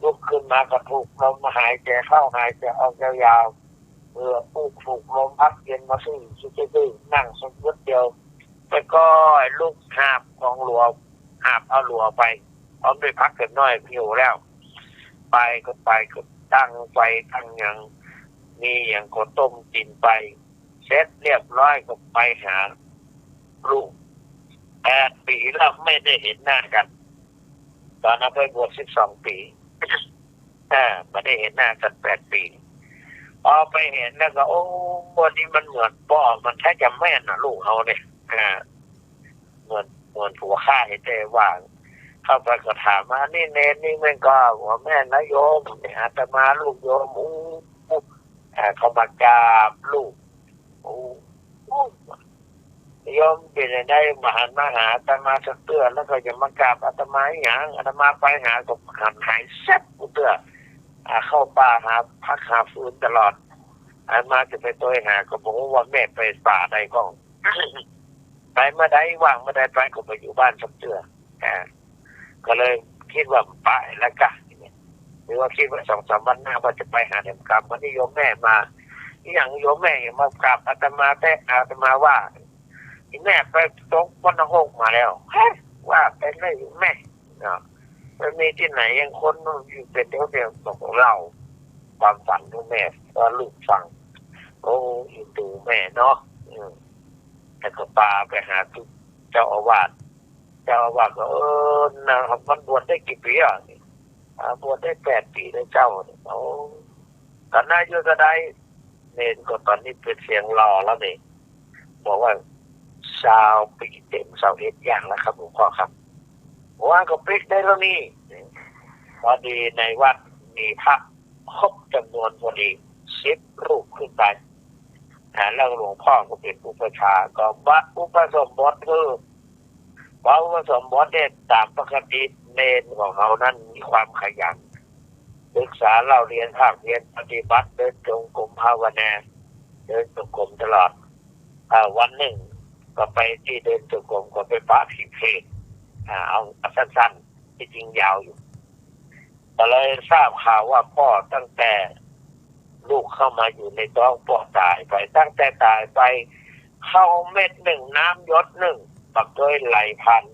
ลุกขึ้นมาก็ถูกลมหายใจเข้าหายใจออกยาวๆปุ๊บถูกลมพัดเย็นมาซึ่งซื่อนั่งสักนิดเดียวไปก็ลูกหาบของหลวงหาบเอาหลวงไปพร้อมด้วยพักเกินน้อยหิวแล้วไปก็ตั้งไฟตั้งอย่างมีอย่างก็ต้มกินไปเสร็จเรียบร้อยก็ไปหาลูก8 ปีแล้วไม่ได้เห็นหน้ากันตอนนั้นไปบวช12 ปีไม่ได้เห็นหน้ากัน8 ปีพอไปเห็นแล้วก็โอ้วันนี้มันเหมือนพ่อมันแท้จะแม่นนะลูกเขาเนี่ยเหมือนผัวฆ่าเห็นได้ว่าเข้าไปก็ถามมานี่เนนนี่แม่ก็หัวแม่นะโยมเนี่ยอาตมาลูกโยมเขามากราบลูกโยมเป็นได้มาหันมาหาอาตมาสักเตือนแล้วก็จะมากราบอาตมาอย่างอาตมาไปหาก็หันหายแซ่บกูเตือนเข้าป่าหาพักหาฟืนตลอดอาตมาจะไปตัวหาก็บอกว่าแม่ไปป่าใดก็ไปเมื่อใดว่างเมื่อใดไปก็ไปอยู่บ้านสักเตือนก็เลยคิดว่าไปแล้วกันหรือว่าคิดว่า2-3 วันหน้าว่าจะไปหาเด็กกรรมวันนี้โยมแม่มาอย่างโยมแม่มากราบอาตมาแต่อาตมาว่าแม่ไปตกวันนกมาแล้วว่าเป็นไรแม่เนาะมันมีที่ไหนยังคนอยู่เป็นเดียวของเราความฝันของแม่ก็ลูกฟังโอ้อินดูแม่เนาะแต่ก็ปาไปหาทุกเจ้าอาวาสก็นะครับมันบวชได้กี่ปีอ่ะบวชได้8 ปีได้เจ้าเนี่ยโอ้ตอนนั้นอยู่ก็ได้เนนก็ตอนนี้เป็นเสียงรอแล้วนี่บอกว่า20 ปีเต็ม21อย่างแล้วครับหลวงพ่อครับว่าก็พลิกได้แล้วนี่พอดีในวัดมีพระครบจำนวนพอดี10 รูปขึ้นไปแล้วหลวงพ่อก็เป็นอุปชาก็วัดอุปสมบทคือว่าอุปสมบทเนี่ยตามปกติเนนของเขานั้นมีความขยันศึกษาเล่าเรียนภาคเรียนปฏิบัติเดินจงกรมภาวนาเดินจงกรมตลอดวันหนึ่งก็ไปที่เดินจงกรมก็ไปปะผิดเพศเอาสั้นๆที่จริงยาวอยู่ก็เลยทราบข่าวว่าพ่อตั้งแต่ลูกเข้ามาอยู่ในท้องพ่อตายไปตั้งแต่ตายไปเข้าเม็ดหนึ่งน้ำหยดหนึ่งปักด้วยไหลผ่าน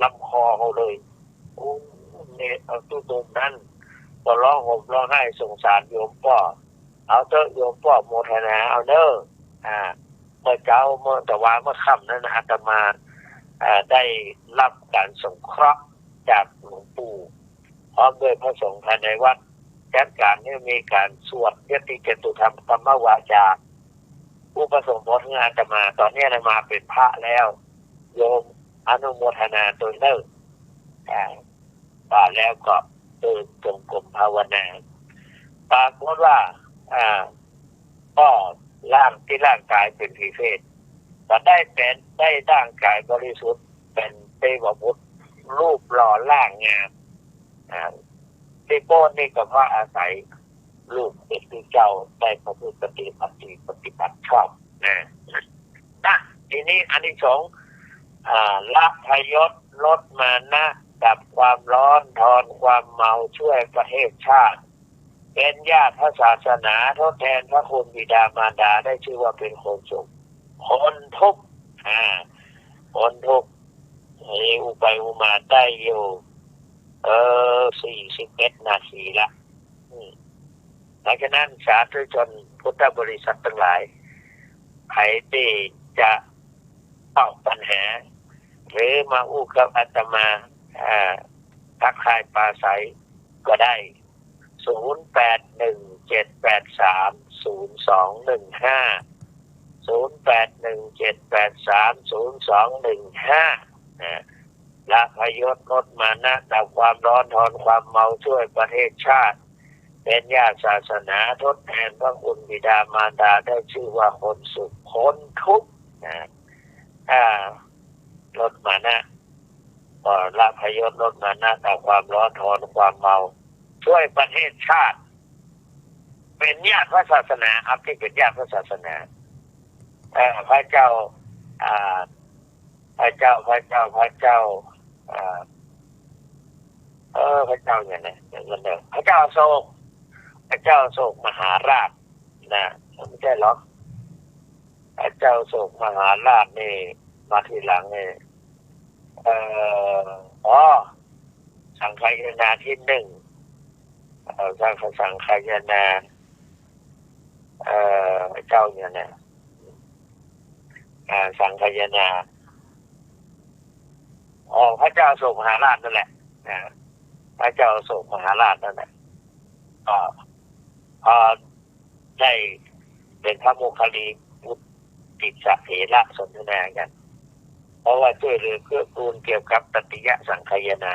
ลำคอเขาเลยเนี่ยเอาตู้ตรงนั้นก็ร้องห่มร้องไห้สงสารโยมพ่อเอาเถอะโยมพ่อโมทนาเอาเด้อเมื่อแต่ว่าเมื่อค่ำนั้นอาตมาได้รับการสงเคราะห์จากหลวงปู่พร้อมด้วยพระสงฆ์ภายในวัดจัดการให้มีการสวดยติเจตุธรรมธรรมวาจาอุปสมบทงานอาตมาตอนนี้อาตมาเป็นพระแล้วโยมอนุโมทนาตัวเลิกแล้วก็เดินจงกรมภาวนาปรากฏว่าก็ร่างกายเป็นผีเพศแต่ได้ร่างกายบริสุทธิ์เป็นเทวบุตรรูปหล่อร่างงามที่โป้นี่ก็เพราะอาศัยลูกเด็กที่เจ้าได้ประพฤติปฏิบัติชอบนะทีนี้อันที่สองละพยศลดมานะดับความร้อนถอนความเมาช่วยประเทศชาติเป็นญาติพระศาสนาทดแทนพระคุณบิดามารดาได้ชื่อว่าเป็นคนสุขคนทุกข์คนทุกข์อุไปอุมาได้อยู่41 นาทีละหลังจากนั้นสาธุชนพุทธบริษัททั้งหลายใครที่จะตอบปัญหาหรือมาอู้กับอาตมาทักทายปราศัยก็ได้0817830215 ละพยศลดมานะดับความร้อนถอนความเมาช่วยประเทศชาติเป็นญาติศาสนาทดแทนพระคุณบิดามารดาได้ชื่อว่าคนสุขคนทุกข์ลดมานะก็ละพยศลดมานะดับความร้อนถอนความเมาช่วยประเทศชาติเป็นญาติพระศาสนาครับที่เป็นญาติพระศาสนาพระเจ้า พระเจ้าเนี่ยนะอย่างนั้นเด้อพระเจ้าโศกมหาราชนะไม่ใช่หรอกพระเจ้าโศกมหาราชนี่มาทีหลังนี่อ๋อสังฆายนาที่หนึ่งสังฆายนาพระเจ้าเนี่ยนะสังฆายนาพระเจ้าโศกมหาราชนั่นแหละพระเจ้าโศกมหาราชนั่นแหละพอได้เป็นพระโมคคัลลีบุตรติสเถระสนทนากันเพราะว่าช่วยเหลือเกื้อกูลเกี่ยวกับตติยสังฆายนา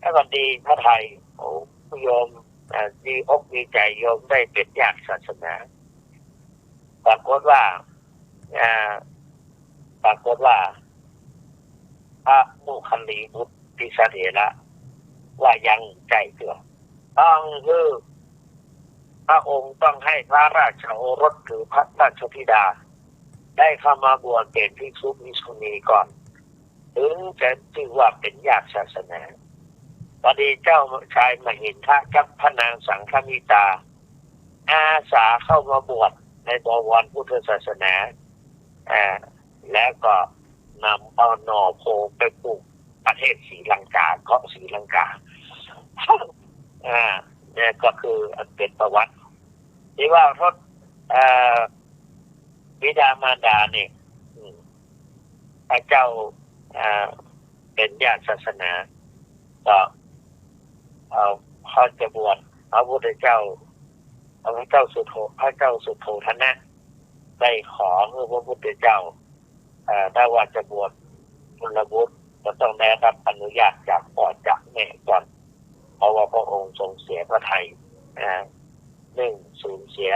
ถ้าวันดีพระไทยโยมดีอกดีใจโยมได้เป็นญาติศาสนาปรากฏว่าพระโมคคัลลีบุตรติสเถระว่ายังใจเกือต้องคือพระองค์ต้องให้พระราชโอรสหรือพระราชธิดาได้เข้ามาบวชเป็นภิกษุภิกษุณีก่อนถึงจะถือว่าเป็นญาติศาสนาพอดีเจ้าชายมหินทะกับพระนางสังฆมิตาอาสาเข้ามาบวชในบวรพุทธศาสนาแล้วก็นำเอาหน่อโพไปปลูกประเทศศรีลังกาเกาะศรีลังกาเนี่ยก็คือเป็นประวัติที่ว่าทศบิดามารดาเนี่ยพระเจ้าเป็นญาติศาสนาก็เขาจะบวชพระพุทธเจ้าพระเจ้าสุโธทนะได้ขอเมื่อพระพุทธเจ้าถ้าว่าจะบวชกุลบุตรก็ต้องได้รับอนุญาตจากพ่อจากแม่ก่อนเพราะว่าพระองค์ทรงเสียพระทัยหนึ่งสูญเสีย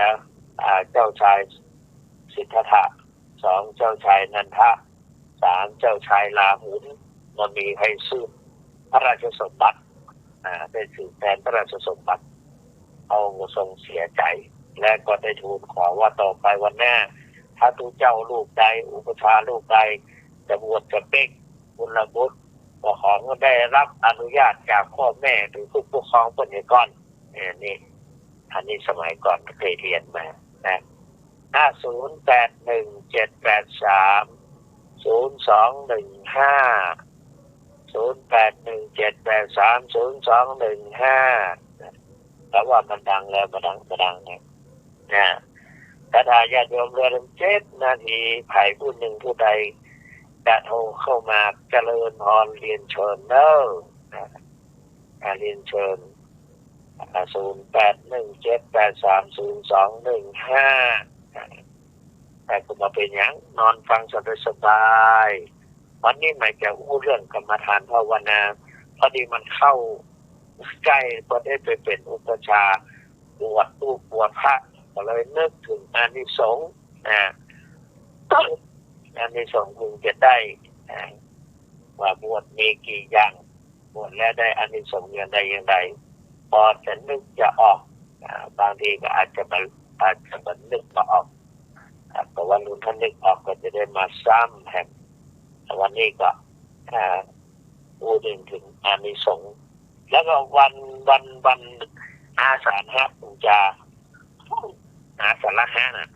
เจ้าชายสิทธัตถะสองเจ้าชายนันทะสามเจ้าชายราหุลมันมีให้สืบพระราชสมบัติได้สืบแทนพระราชสมบัติเอาทรงเสียใจและก็ได้ทูลขอว่าต่อไปวันหน้าถ้าทุกเจ้าลูกใดอุปชาลูกใดจะบวชจะเป็นกุลบุตรก็ขอได้รับอนุญาตจากพ่อแม่หรือผู้ปกครองคนก่อนนี่อันนี้สมัยก่อนเคยเรียนมานะ081-783-0215 แต่ว่ามันดังแล้วมันดังเนี่ยถ้าญาติโยมเรือ7 นาทีไผ่ผู้หนึ่งผู้ใดจะโทรเข้ามาเจริญพรเรียนเชิญเนอะเรียนเชิญ0817830215แต่ก็มาเป็นอย่างนอนฟังสบายๆวันนี้ไม่จะอู้เรื่องกรรมฐานภาวนาพอดีมันเข้าใกล้พอได้ไปเป็นอุปชาบวชลูกบวชพระก็เลยนึกถึงอานิสงส์อานิสงส์คงจะได้ว่าบวชมีกี่อย่างบวชแล้วได้อานิสงส์อย่างใดอย่างใดพอจะนึกจะออกบางทีก็อาจจะนึกมาออกแต่วันนู้นท่านนึกออกก็จะได้มาซ้ำแห่งวันนี้ก็พูดถึงอานิสงส์แล้วก็วันอาสาฬหปูชาอาสาฬหะน่ะ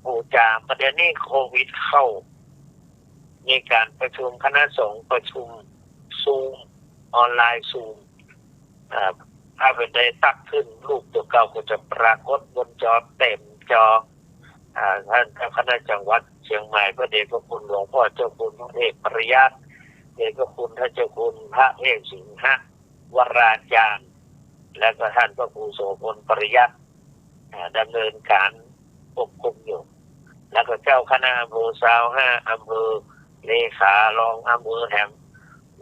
ปูชาประเด็นนี้โควิดเข้ามีการประชุมคณะสงฆ์ประชุมซูมออนไลน์ซูมถ้าเป็นได้ตักขึ้นรูปตัวเก่าก็จะปรากฏบนจอเต็มจอท่านเจ้าคณะจังหวัดเชียงใหม่พระเดชพระคุณหลวงพ่อเจ้าคุณพระเอกปริยัติเดชพระคุณท่านเจ้าคุณพระเอกสิงหวราจารย์และก็ท่านพระครูโสพลปริยัติดำเนินการควบคุมอยู่แล้วก็เจ้าคณะอำเภอ25อำเภอเลขารองอำเภอแหม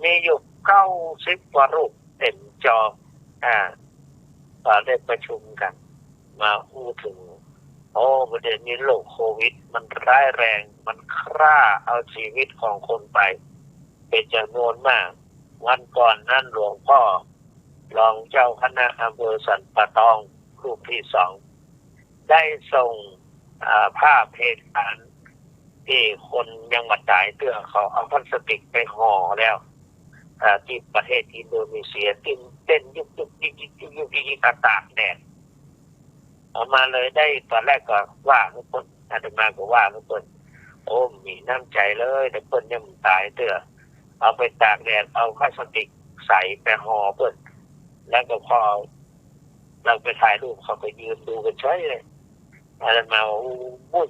มีอยู่90 กว่ารูปเต็มจอก็ได้ประชุมกันมาพูดถึงประเด็นนี้โรคโควิดมันร้ายแรงมันฆ่าเอาชีวิตของคนไปเป็นจำนวนมากวันก่อนนั้นหลวงพ่อรองเจ้าคณะอำเภอสันปะตองรูปที่2ได้ส่งภาพเหตุการณ์ที่คนยังมาจ่ายเตื้อเขาเอาพลาสติกไปห่อแล้ว ที่ประเทศอินโดนีเซียเต้นยุกยุกยิกยิกยุกยุกยิกตากแดดเอามาเลยได้ตอนแรกก็ว่าทุกคนอาตมาก็ว่าทุกคนโอ้มีน้ำใจเลยแต่เพิ่นยังตายเตื้อเอาไปตากแดดเอาพลาสติกใส่ไปห่อเพิ่นแล้วก็พอเราไปถ่ายรูปเขาไปยืนดูกันเฉยเลยอาตมาว่าอู้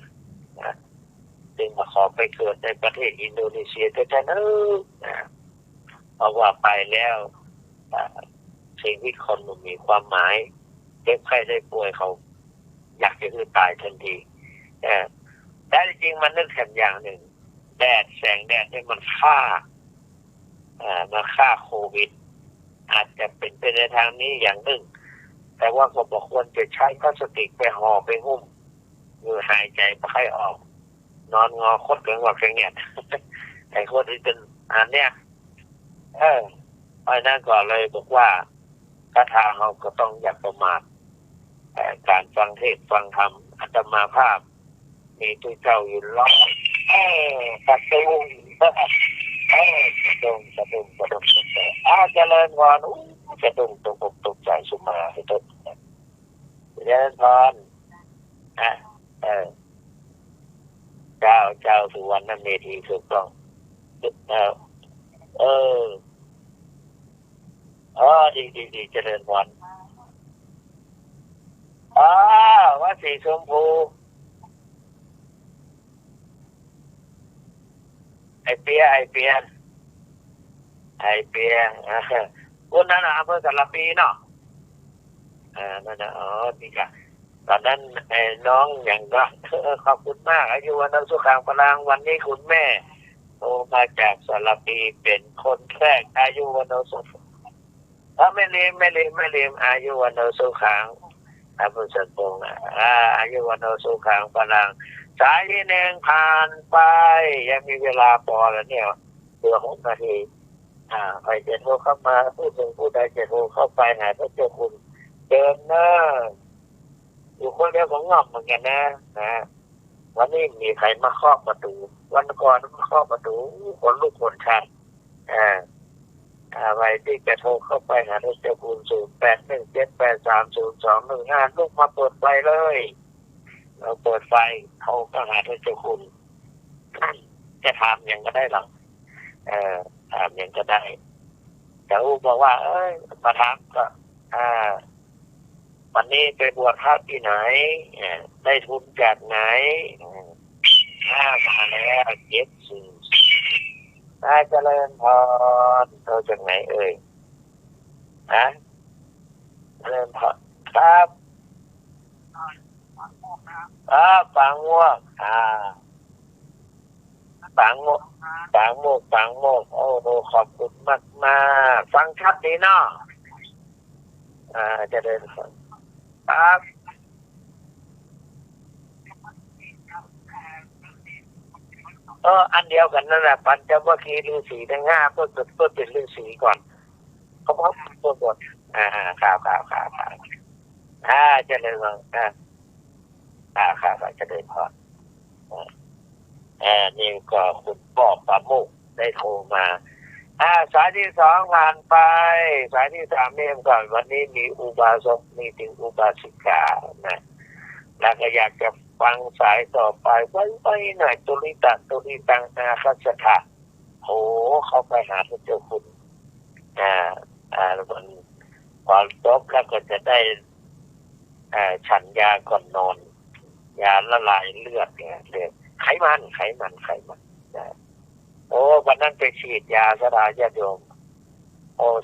จึงมาขอไปเกิดในประเทศอินโดนีเซียก็จะเพราะว่าไปแล้วชีวิตคนมันมีความหมายเจ็บไข้ได้ป่วยเขาอยากจะคือตายทันทีแต่จริงมันนึกถึงอย่างหนึ่งแดดแสงแดดเนี่ยมันฆ่าโควิดอาจจะเป็นไปในทางนี้อย่างหนึ่งแต่ว่าก็บอกควรจะใช้พลาสติกไปห่อไปหุ้มมือหายใจไม่ค่อยออกนอนงอคดกันว่าแค่เนี้ยไอ้คนที่เป็นอันเนี้ยเพราะนั้นก็เลยบอกว่าคาถาเราก็ต้องอย่าประมาทการฟังเทศน์ฟังธรรมอาตมาภาพมีตัวเจ้าอยู่ร้อยกระตุ้งกระตุ้งเจริญพรกระตุ้งตกใจสุมาให้ต้นเจริญพรเจ้าสุวรรณเมธีถูกต้องดีเจริญพรวัดสีชมพูไอเปียคนนั้นอำเภอกาฬปีเนาะนั่นนะดีจ้ะตอนนั้นน้องอย่างก็ขอบคุณมากอายุวันนั้นสุขังพลังวันนี้คุณแม่โทรมาจากสระปีเป็นคนแรกอายุวันนั้นสุขังไม่ลืมอายุวันนั้นสุขังอาบุษปงอายุวันนั้นสุขังพลังสายที่หนึ่งผ่านไปยังมีเวลาพอแล้วเนี่ยเหลือ6 นาทีใครจะโทรเข้ามาผู้ใดจะโทรเข้าไปหาพระเจ้าคุณเดินหน้าอยู่คนเดียวของงอมเหมือนกันนะวันนี้มีใครมาเคาะประตูวันก่อนมาเคาะประตูคนลูกคนชาติอะไรที่จะโทรเข้าไปหาพระเจ้าคุณ0817830215ลูกมาเปิดไฟเลยเราเปิดไฟเขาก็หาพระเจ้าคุณจะถามยังก็ได้หรอกถามยังก็ได้แต่บอกว่ามาถามก็วันนี้ไปบวชพระที่ไหนได้ทุนจากไหนมาแล้วได้เจริญพรโตจากไหนเอ่ยเจริญพรครับปางม่วงปางโมกโอ้โหขอบคุณมากฟังชัดดีเนาะเจริญพรครับอันเดียวกันนั่นแหละปัญจวัคคีย์ฤาษีทั้ง5เพื่อเป็นฤาษีก่อนเขาบอกตัวบทครับเจริญพรครับเจริญพรนี่ก็คุณป้อประโมกได้โทรมาสายที่2ผ่านไปสายที่3เนี่ยก่อนวันนี้มีอุบาสกมีถึงอุบาสิกานะแล้วก็อยากจะฟังสายต่อไปไว้หน่อยตุลิตังนาคัสถะโหเขาไปหาพระเจ้าคุณมันพอจบแล้วก็จะได้ฉันยาก่อนนอนยาละลายเลือดเนี่ยไขมันโอ้วันนั้นไปฉีดยาสลายญาติโยม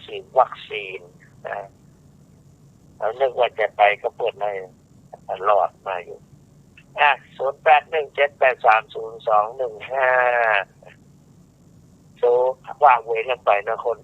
ฉีดวัคซีนแล้วนึกว่าจะไปก็เปิดเลยรอดมาอยู่0817830215ว่างเว้นกันไปนะคน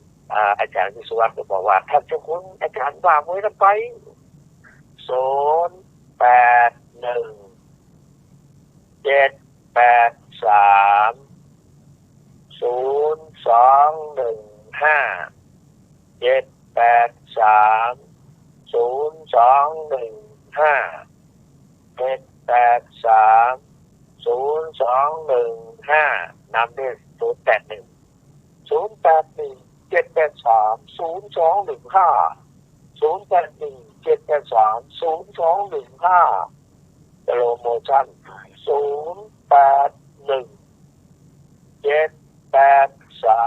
อาจารย์วิศวะก็บอกว่าถ้าเจ้าคุณอาจารย์ว่างเว้นกันไป08308215 นำด้วย081 0810830215 โปรโมชั่นชา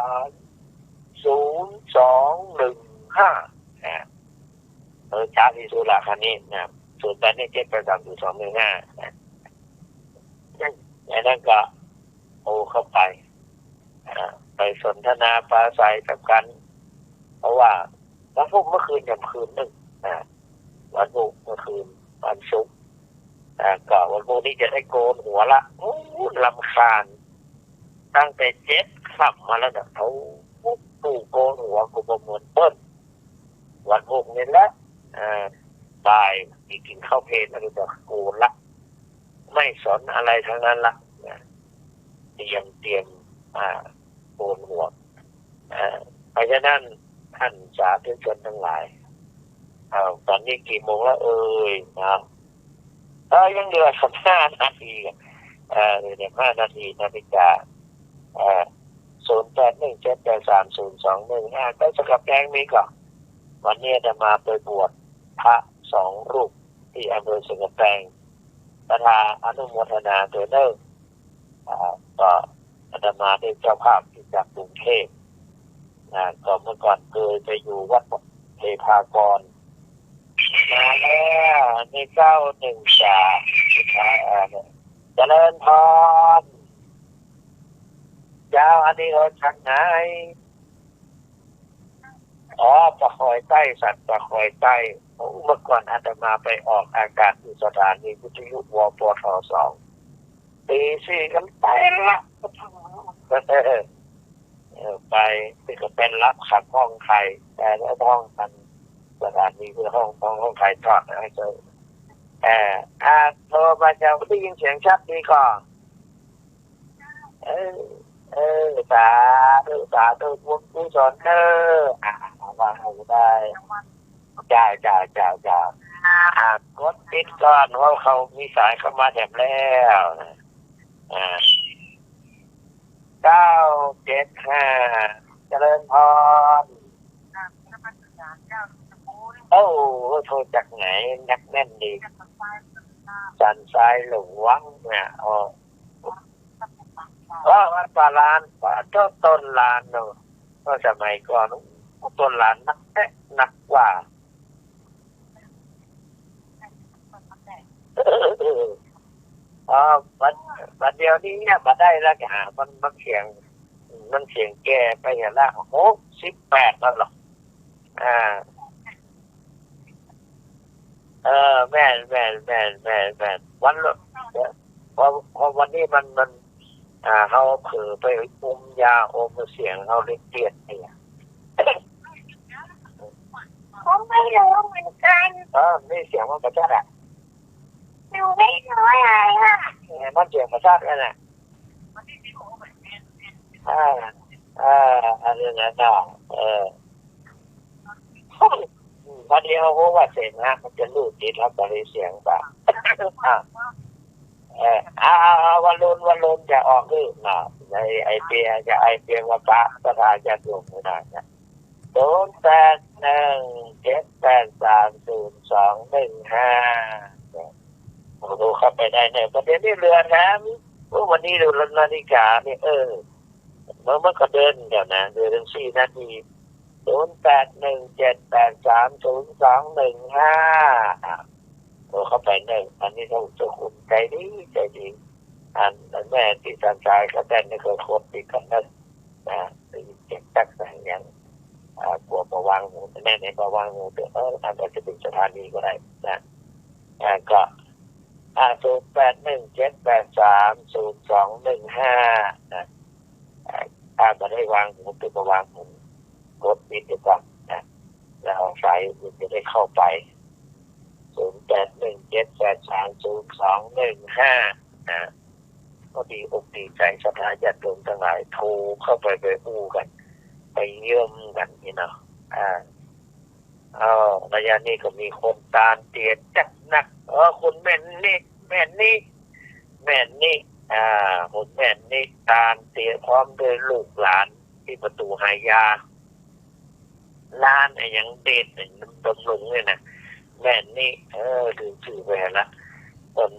ร์จที่สุราคันนี้นะ0817830215นั่นก็โอเข้าไปไปสนทนาปราศัยกับกันเพราะว่าวันพุธเมื่อคืนกับคืนหนึ่งวันพุธเมื่อคืนวันศุกร์ก็วันพุธนี้จะได้โกนหัวละรำคาญตั้งแต่7 ค่ำมาแล้วนะเขาตู่โกนหัวกูประมวลเปิ้ลวันพุธนี่แหละตายกินข้าวเพลนอะไรต่อโกนละไม่สนอะไรทั้งนั้นละเตรียมโกนหัวเพราะฉะนั้นท่านสาธุชนทั้งหลายตอนนี้กี่โมงแล้วนะยังเหลือ15 นาทีเดี๋ยว5 นาทีนาฬิกา0817830215ก็สกับแกงมีก่อนวันนี้จะมาไปบวชพระ2 รูปที่อำเภอสกับแกงประธานอนุโมทนาโดยเนิ่นก็อาตมาได้เจ้าภาพที่จากกรุงเทพก็เมื่อก่อนเคยไปอยู่วัดเทพากรมาแล้วนี่913สุดท้ายเจริญพรเจ้าอันนี้เราชักไหนปะคอยใต้สัตว์ปะคอยใต้เมื่อก่อนอาตมาไปออกอากาศที่สถานีวิทยุวปท2 ตี 4กันไปละไปที่ก็เป็นรับขับห้องไทยแต่แล้วห้องกันสถานีคือห้องไทยทอดให้เจอโทรมาจะได้ยินเสียงชัดดีก่อนสาธุบุญกุศลมาให้ได้จ่ากดติดก่อนว่าเขามีสายเข้ามาแถบแล้ว975เจริญพรโทรจากไหนนักแน่นดีสันทรายหลวงเนี่ยวัดป่าลานป่าต้นลานเนาะก็สมัยก่อนต้นลานนักกว่าบัดเดียวนี้เนี่ยมาได้แล้วค่ะมันเสียงแก่ไปเห็นละ68แล้วหรอแม่วันพอวันนี้มันเขาเผือไปอมยาอมเสียงเขาเลยเปลี่ยนไปผมไม่รู้เหมือนกันนี่เสียงมันประชาติหนูไม่รู้อะไรค่ะมันเสียงประชาติกันนะอันนี้นะพอดีเขาพูดว่าเสียงนะมันจะรูดติดแล้วก็เลยเสียงแบบวันลุนจะออกคือในไอเปียว่าพระประธานจะลงไม่ได้นะ0817830215ดูเข้าไปได้เนี่ยประเด็นนี้เรือแถมวันนี้ดูนาฬิกาเนี่ยเมื่อก็เดินเดี๋ยวนะเดิน4 นาที0817830215ดูเข้าไปเนี่ยอันนี้เขาจะคุมใจดีแม่ที่สันชายเขาแต่นี่ก็โคตรติดกันนะเก็บตักแต่งอย่างกลัวประวังหูแม่ในประวังหูอาจจะเป็นสถานีก็ได้นะก็0817830215นะมาได้วางหูตัวประวังหูกดปิดดีกว่านะแล้วสายมันจะได้เข้าไป0817830215นะก็ดีอกดีใจศรัทธาญาติโยมทั้งหลายโทรเข้าไปอู้กันไปเยี่ยมกันนี่เนาะระยะนี้ก็มีคนตามเตียจัดหนักคุณแม่นี่คุณแม่นี่ตามเตียพร้อมด้วยลูกหลานที่ประตูหายา ร้านไอ้ยังเด็ดไอ้น้ำบำรุงเนี่ยนะแม่นี่ลืมชื่อไปละต้น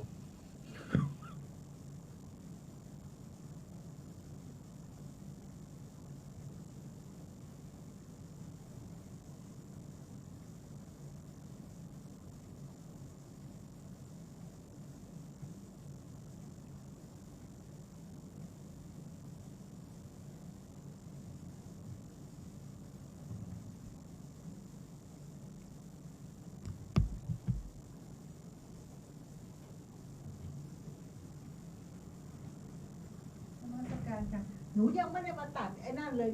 หนูยังไม่ได้มาตัดไอ้นั่นเลย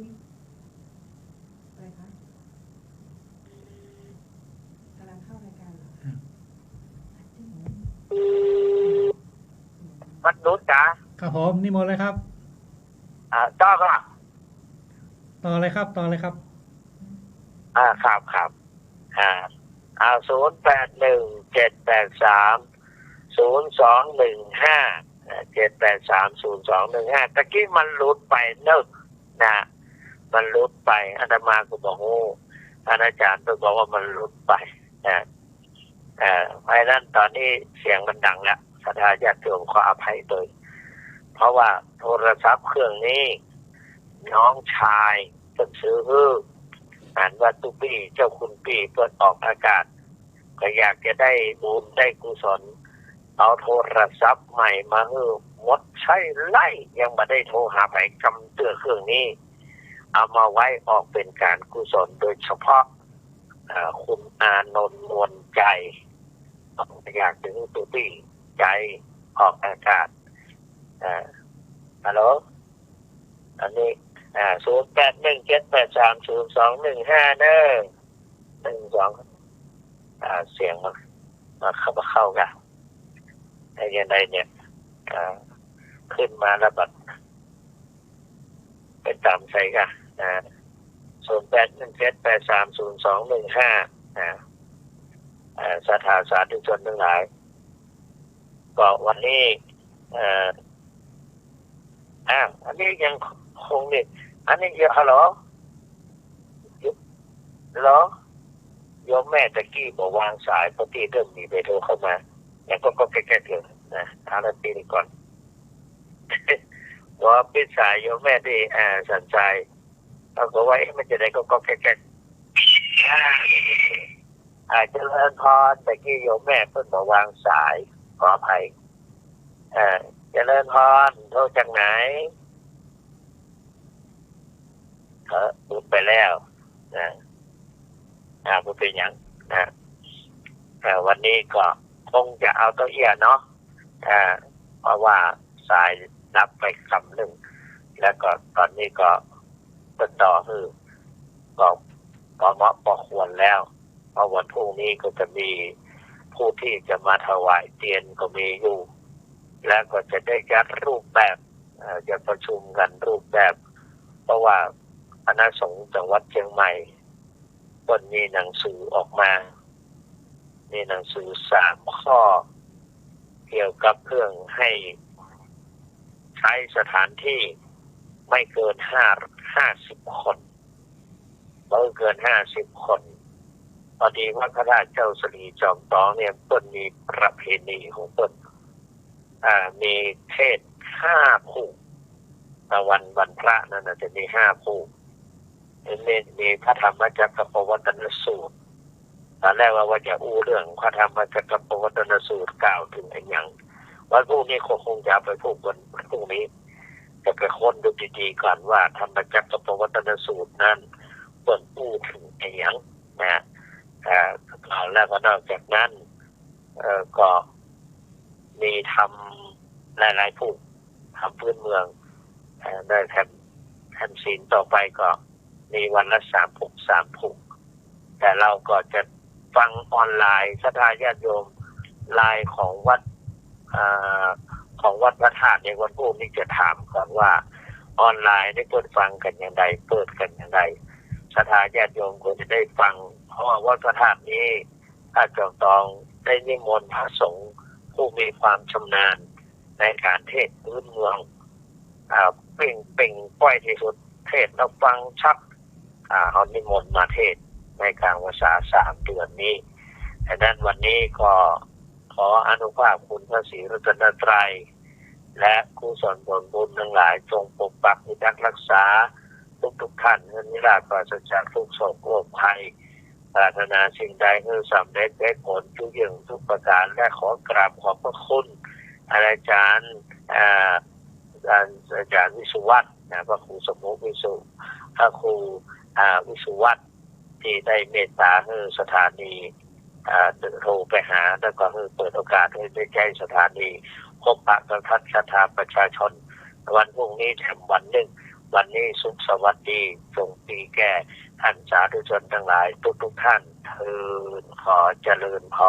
อะไรคะกำลังเข้ารายการเหรอวัดรู้จ้าครับผมนิมนต์เลยครับจ้าก็ต่อเลยครับครับ0817830215ตะกี้มันหลุดไปนึกนะมันหลุดไปอาตมาก็บอกโอ้อาจารย์ต้องบอกว่ามันหลุดไปนะเพราะนั้นตอนนี้เสียงมันดังแล้วศรัทธาญาติโยมขออภัยโดยเพราะว่าโทรศัพท์เครื่องนี้น้องชายเพิ่งซื้ออ่านว่าตุปี้เจ้าคุณปี้เปิดออกอากาศก็อยากจะได้บุญได้กุศลเอาโทรศัพท์ใหม่มาหมดใช้ไล่ยังไม่ได้โทรหาไปกำเตือเครื่องนี้เอามาไว้ออกเป็นการกุศลโดยเฉพาะคุณอานนท์นวลใจอยากถึงตุปี้ใจออกอากาศฮัลโหลอันนี้0817830215เด้อ12เสียงมาเข้ากันไอ้ยังไงเนี่ยขึ้นมาแล้วบัดไปตามใส่กัน0817830215ศรัทธาสาธุชนทั้งหลายก็วันนี้อันนี้ยังคงนี่อันนี้เยอะฮัลโหลโยมแม่ตะกี้บอกวางสายพอที่เริ่มมีไปโทรเข้ามาแล้วก็แก้ๆเลยนะเอาละตีก่อนว่าปิดสายโยมแม่ที่สันใจเขาบอกว่ามันจะได้ก็แก้ๆเจริญพรตะกี้โยมแม่เพิ่งบอกวางสายขออภัยเจริญพรโทรจากไหนพูดไปแล้วนะพูดเป็นอย่างนะวันนี้ก็คงจะเอาตัวเอียเนาะเพราะว่าสายรับไปคำหนึ่งแล้วก็ตอนนี้ก็ติดต่อก็เหมาะพอควรแล้วเพราะวันพรุ่งนี้ก็จะมีผู้ที่จะมาถวายเทียนก็มีอยู่แล้วก็จะได้จัดรูปแบบจะประชุมกันรูปแบบเพราะว่าคณะสงฆ์จังหวัดเชียงใหม่ก็มีหนังสือออกมามีหนังสือ3 ข้อเกี่ยวกับเรื่องให้ใช้สถานที่ไม่เกิน50 คนไม่เกิน50 คนพอดีว่าพระราชเจ้าสิริจอมทองเนี่ยเพิ่นมีประเพณีของเพิ่นมีเทศ5 คู่วันพระนั่นจะมี5 คู่มีพระธรรมจักรปวัตตนสูตรตอนแรกว่าจะอู้เรื่องพระธรรมจักรปวัตตนสูตรกล่าวถึงอย่างวันพรุ่งนี้คงจะไปพูดวันพรุ่งนี้จะไปค้นดูดีๆก่อนว่าธรรมจักรปวัตตนสูตรนั้นเปิดอู้ถึงอย่างนะแล้วก็นอกจากนั้นก็มีทำหลายๆผู้ทำพื้นเมืองได้แทนศีลต่อไปก็มีวันละ3 ผูกแต่เราก็จะฟังออนไลน์ศรัทธาญาติโยมไลน์ของวัดพระธาตุในวันพรุ่งนี้จะถามก่อนว่าออนไลน์ได้เปิดฟังกันอย่างไรเปิดกันอย่างไรศรัทธาญาติโยมก็จะได้ฟังเพราะว่าวัดพระธาตุนี้พระจอมทองได้นิมนต์พระสงฆ์ผู้มีความชำนาญในการเทศพื้นเมืองเป่งป้อยที่สุดเทศเราฟังชักเอานิมนต์มาเทศ ในกลางภาษา3 เดือนนี้ดังนั้นวันนี้ก็ขออนุภาพคุณพระศรีรัตนตรัยและกุศลผลบุญทั้งหลายจงปกปักพิทักษ์รักษาทุกท่านให้นิราชปราศจากทุกโศกโรคภัยปรารถนาสิ่งใดให้สำเร็จได้ผลทุกอย่างทุกประการและขอกราบขอบพระคุณอาจารย์วิสุวัฒน์พระครูสมุวิสุพระครูวิสุวัฒน์ที่ได้เมตตาให้สถานีโทรไปหาแล้วก็เปิดโอกาสให้ได้ใช้สถานีพบปะกับท่านศรัทธาประชาชนวันพรุ่งนี้แถมวันหนึ่งวันนี้สุขสวัสดีจงปีแก่ท่านสาธุชนทั้งหลายทุกท่านเถิดขอเจริญพร